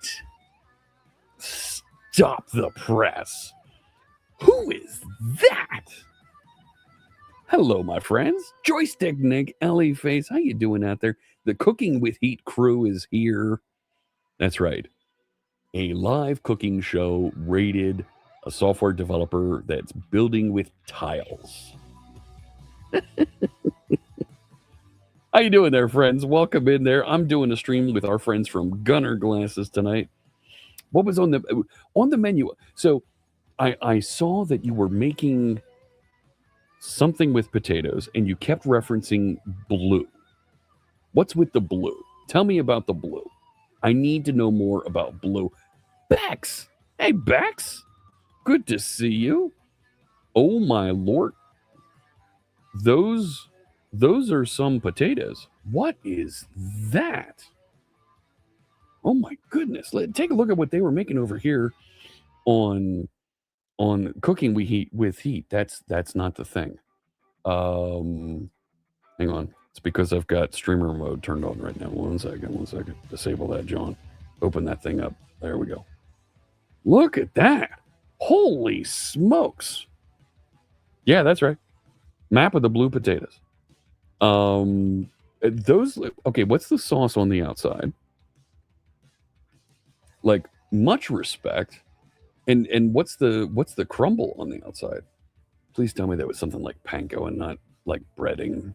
Stop the press. Who is that? Hello, my friends. Joystick Nick, Ellie Face. How you doing out there? The Cooking with Heat crew is here. That's right. A live cooking show rated a software developer that's building with tiles. How you doing there, friends? Welcome in there. I'm doing a stream with our friends from Gunnar Glasses tonight. What was on the menu? So I saw that you were making something with potatoes and you kept referencing blue. What's with the blue? Tell me about the blue. I need to know more about blue. Bex, Hey, Bex. Good to see you. Oh, my Lord. Those are some potatoes. What is that? Oh, my goodness. Take a look at what they were making over here on cooking with heat. That's not the thing. Hang on. It's because I've got streamer mode turned on right now. One second. Disable that, John. Open that thing up. There we go. Look at that. Holy smokes. Yeah, that's right. Map of the blue potatoes. Those, okay, what's the sauce on the outside? Like, much respect. And what's the crumble on the outside? Please tell me that was something like panko and not like breading.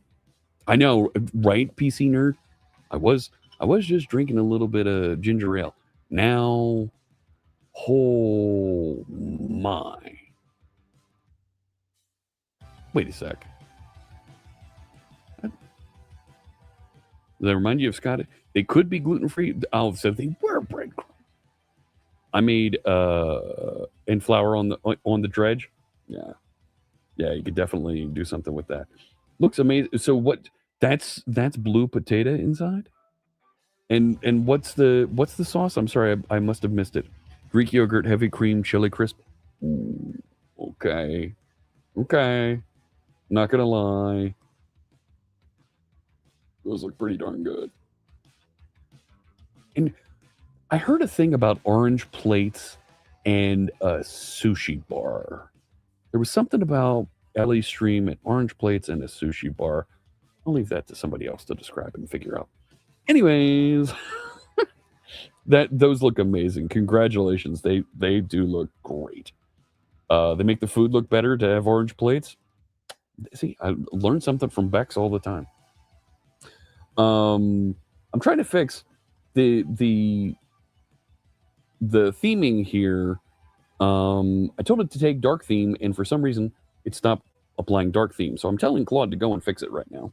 I know, right, PC nerd? I was just drinking a little bit of ginger ale. Now, oh my. Wait a sec. Does that remind you of Scott? They could be gluten-free. Oh, so they were breadcrumbs. I made and flour on the dredge. Yeah, you could definitely do something with that. Looks amazing. So what? That's blue potato inside. And what's the sauce? I'm sorry, I must have missed it. Greek yogurt, heavy cream, chili crisp. Ooh, okay. Not gonna lie, those look pretty darn good. And I heard a thing about orange plates and a sushi bar. There was something about Ellie's stream and orange plates and a sushi bar. I'll leave that to somebody else to describe and figure out. Anyways, those look amazing. Congratulations. They do look great. They make the food look better to have orange plates. See, I learn something from Bex all the time. I'm trying to fix the theming here. I told it to take dark theme, and for some reason, it stopped applying dark theme. So I'm telling Claude to go and fix it right now.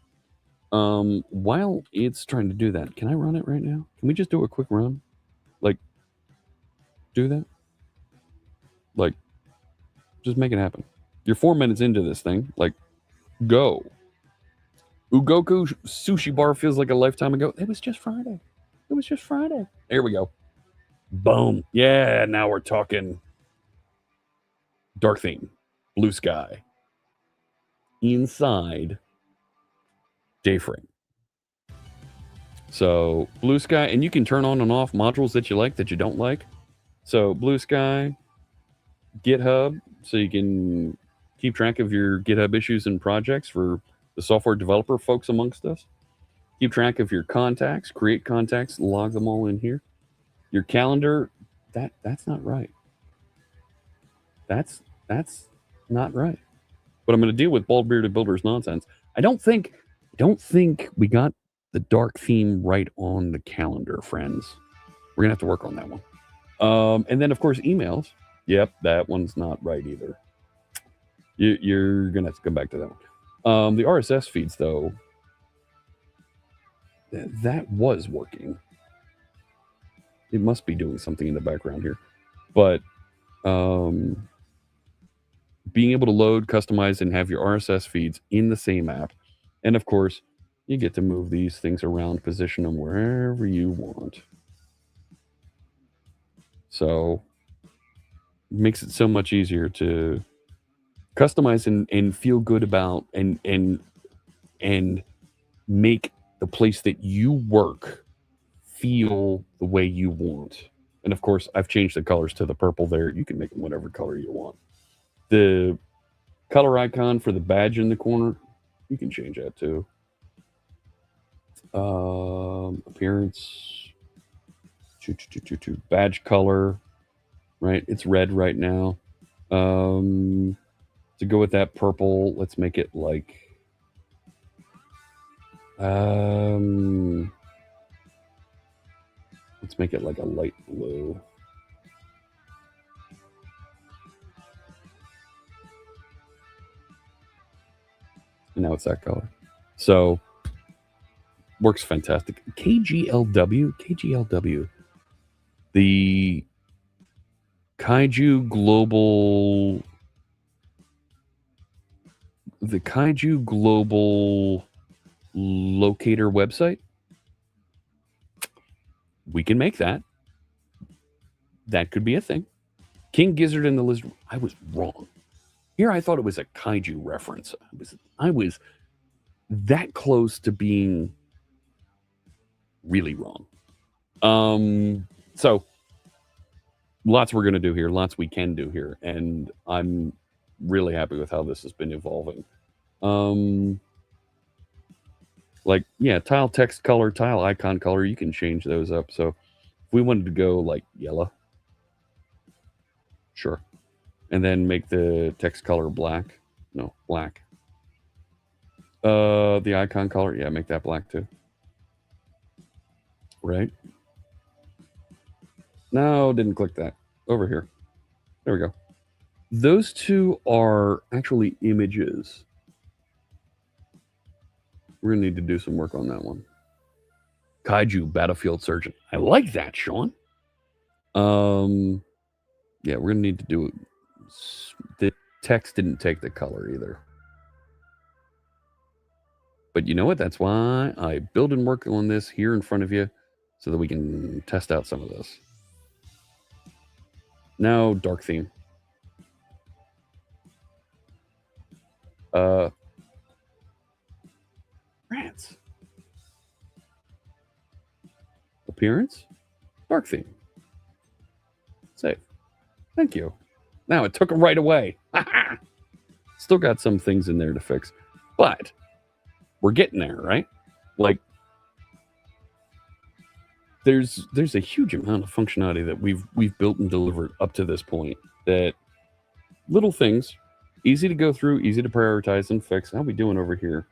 While it's trying to do that, can I run it right now? Can we just do a quick run? Like, do that? Like, just make it happen. You're 4 minutes into this thing. Like, go. Ugoku sushi bar feels like a lifetime ago. It was just Friday. There we go. Boom. Yeah, now we're talking dark theme. Blue sky. Inside Dayframe. So blue sky, and you can turn on and off modules that you like, that you don't like. So blue sky, GitHub, so you can keep track of your GitHub issues and projects for the software developer folks amongst us. Keep track of your contacts, create contacts, log them all in here. Your calendar, that's not right. That's not right. But I'm going to deal with Bald Bearded Builders nonsense. I don't think we got the dark theme right on the calendar, friends. We're going to have to work on that one. And then, of course, emails. Yep, that one's not right either. You're going to have to come back to that one. The RSS feeds, though, that was working. It must be doing something in the background here. But being able to load, customize, and have your RSS feeds in the same app. And, of course, you get to move these things around, position them wherever you want. So it makes it so much easier to customize and feel good about and make the place that you work feel the way you want. And of course, I've changed the colors to the purple there. You can make them whatever color you want. The color icon for the badge in the corner, you can change that too. Appearance, badge color, right? It's red right now. To go with that purple, let's make it like let's make it like a light blue. And now it's that color. So works fantastic. KGLW. The Kaiju Global... The Kaiju Global Locator website? We can make that. That could be a thing. King Gizzard and the Lizard. I was wrong. Here I thought it was a kaiju reference. I was that close to being really wrong. So lots we're going to do here. Lots we can do here. And I'm really happy with how this has been evolving. Like, yeah, tile text color, tile icon color, you can change those up. So if we wanted to go like yellow, sure. And then make the text color black. No, black. The icon color, yeah, make that black too. Right? No, didn't click that. Over here. There we go. Those two are actually images. We're going to need to do some work on that one. Kaiju Battlefield Surgeon. I like that, Sean. Yeah, we're going to need to do it. The text didn't take the color either. But you know what? That's why I build and work on this here in front of you so that we can test out some of this. Now, dark theme. Rats. Appearance. Dark theme. Save. Thank you. Now it took them right away. Still got some things in there to fix. But we're getting there, right? Like, there's a huge amount of functionality that we've built and delivered up to this point. That little things, easy to go through, easy to prioritize and fix. How we doing over here?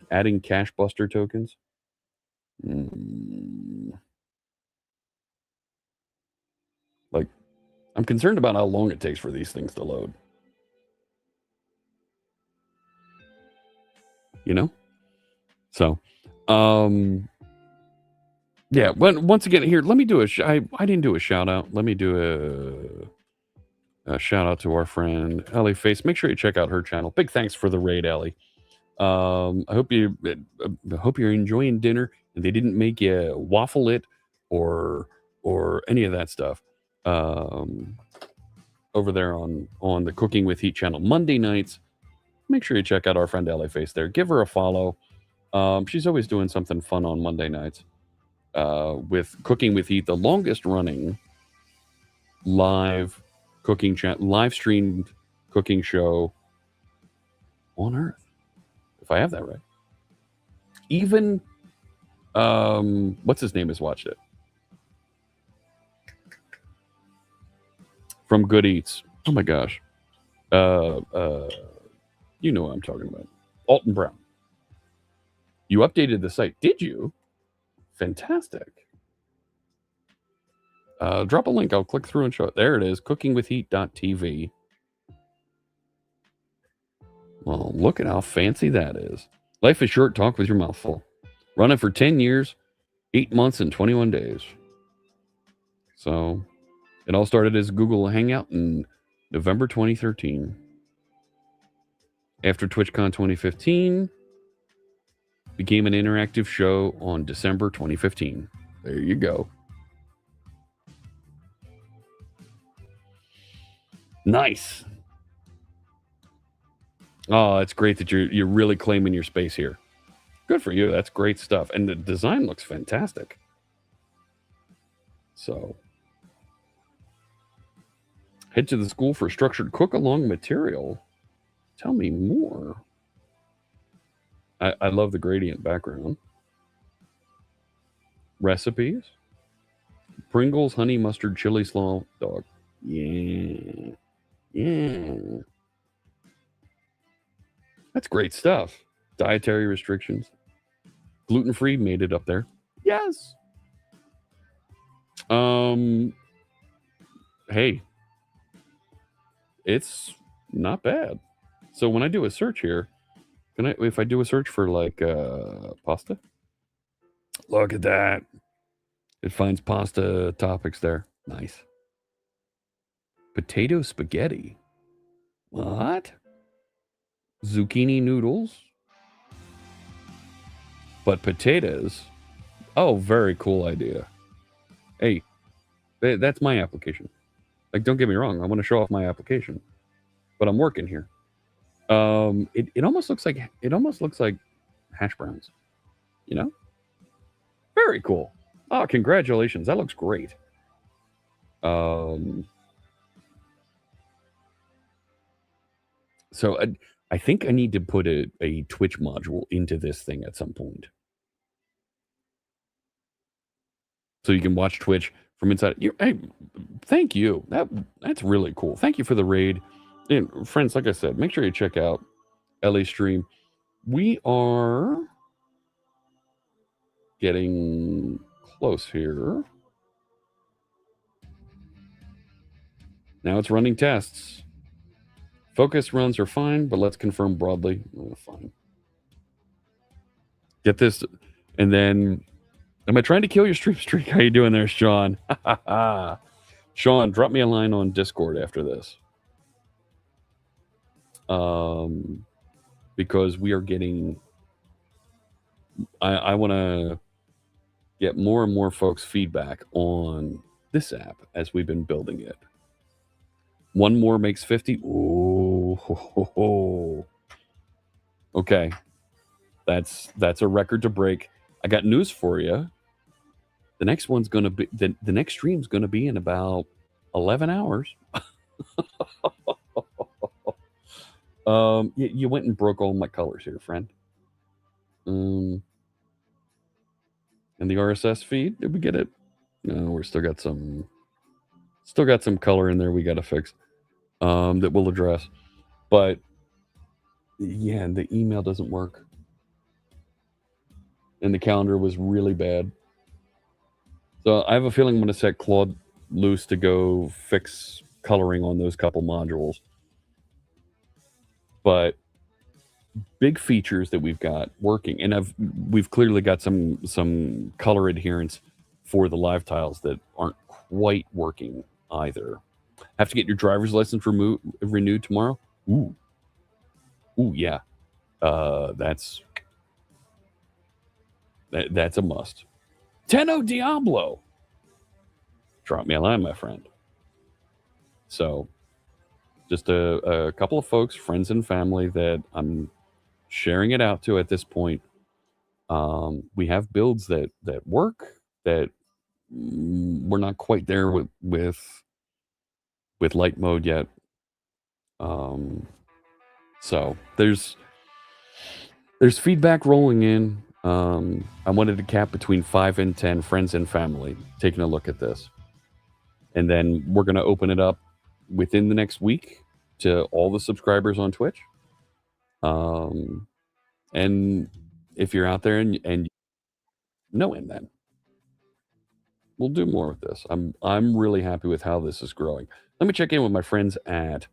Adding cache buster tokens. Like, I'm concerned about how long it takes for these things to load. You know? So, yeah, once again, here, let me do I didn't do a shout out. Let me do a shout out to our friend, Ellie Face. Make sure you check out her channel. Big thanks for the raid, Ellie. I hope you're enjoying dinner and they didn't make you waffle it or any of that stuff. Over there on the Cooking with Heat channel Monday nights. Make sure you check out our friend Ellie Face there. Give her a follow. She's always doing something fun on Monday nights. With Cooking with Heat, the longest running live streamed cooking show on Earth, if I have that right. Even what's his name has watched it. From Good Eats. Oh my gosh. You know what I'm talking about. Alton Brown. You updated the site. Did you? Fantastic. Drop a link. I'll click through and show it. There it is. cookingwithheat.tv. Well, look at how fancy that is. Life is short. Talk with your mouth full. Running for 10 years, 8 months, and 21 days. So, it all started as Google Hangout in November 2013. After TwitchCon 2015, became an interactive show on December 2015. There you go. Nice. Oh, it's great that you're really claiming your space here. Good for you. That's great stuff. And the design looks fantastic. So, head to the school for structured cook-along material. Tell me more. I love the gradient background. Recipes. Pringles, honey, mustard, chili, slaw, dog. Yeah. Yeah. That's great stuff. Dietary restrictions. Gluten-free made it up there. Yes. Hey. It's not bad. So when I do a search here, if I do a search for like pasta, look at that. It finds pasta topics there. Nice. Potato spaghetti. What? Zucchini noodles? But potatoes? Oh, very cool idea. Hey, that's my application. Like, don't get me wrong. I want to show off my application, but I'm working here. It almost looks like hash browns. You know? Very cool. Oh, congratulations. That looks great. So I think I need to put a Twitch module into this thing at some point. So you can watch Twitch from inside. Hey, thank you. That's really cool. Thank you for the raid. And friends, like I said, make sure you check out Ellie's stream. We are getting close here. Now it's running tests. Focus runs are fine, but let's confirm broadly. Fine. Get this, and then, am I trying to kill your stream streak? How you doing there, Sean? Sean, drop me a line on Discord after this. Because we are getting, I want to get more and more folks' feedback on this app as we've been building it. One more makes 50. Ooh, ho, ho, ho. Okay, that's a record to break. I got news for you. The next one's gonna be the next stream's gonna be in about 11 hours. You went and broke all my colors here, friend. And the RSS feed, did we get it? No, we're still got some color in there we got to fix. That we'll address. But yeah, the email doesn't work. And the calendar was really bad. So I have a feeling I'm going to set Claude loose to go fix coloring on those couple modules. But big features that we've got working, and we've clearly got some color adherence for the live tiles that aren't quite working either. Have to get your driver's license renewed tomorrow? Ooh, yeah. That's a must. Tenno Diablo. Drop me a line, my friend. So, just a couple of folks, friends and family that I'm sharing it out to at this point. We have builds that work, that we're not quite there with light mode yet. So there's feedback rolling in. I wanted to cap between 5 and 10 friends and family taking a look at this. And then we're going to open it up within the next week to all the subscribers on Twitch. And if you're out there and knowing that, we'll do more with this. I'm really happy with how this is growing. Let me check in with my friends at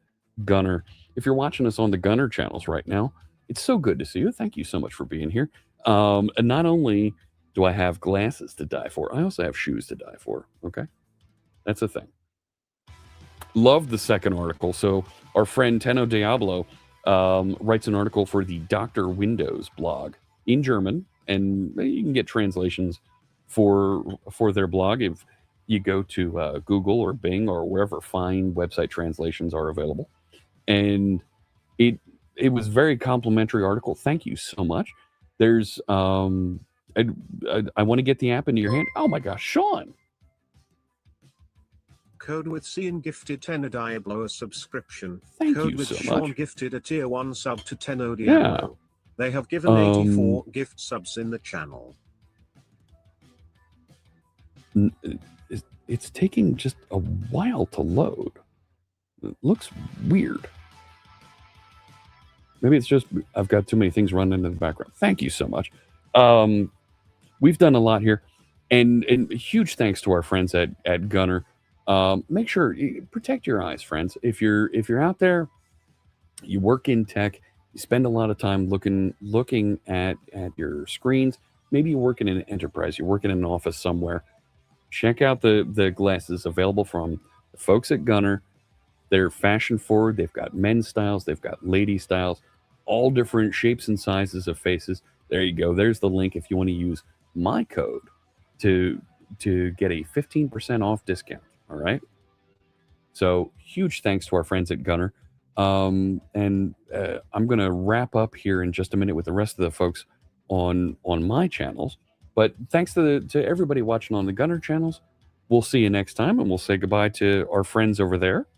Gunnar. If you're watching us on the Gunnar channels right now, it's so good to see you. Thank you so much for being here. And not only do I have glasses to die for, I also have shoes to die for. Okay, that's the thing. Love the second article. So our friend Tenno Diablo writes an article for the Dr. Windows blog in German, and you can get translations for their blog if you go to Google or Bing or wherever fine website translations are available. And it was a very complimentary article. Thank you so much. There's I want to get the app into your hand. Oh my gosh, Sean. Code with Cian gifted Tenno Diablo a subscription. Thank Code you with so Sean much. gifted a tier 1 sub to Tenno Diablo. Yeah. They have given 84 gift subs in the channel. It's taking just a while to load. It looks weird. Maybe it's just I've got too many things running in the background. Thank you so much. We've done a lot here, and huge thanks to our friends at Gunnar. Make sure you protect your eyes, friends. If you're out there, you work in tech, you spend a lot of time looking at your screens. Maybe you work in an enterprise, you work in an office somewhere. check out the glasses available from the folks at Gunnar. They're fashion forward. They've got men's styles. They've got lady styles, all different shapes and sizes of faces. There you go. There's the link if you want to use my code to get a 15% off discount. All right. So huge thanks to our friends at Gunnar. And I'm going to wrap up here in just a minute with the rest of the folks on my channels. But thanks to everybody watching on the Gunnar channels. We'll see you next time, and we'll say goodbye to our friends over there.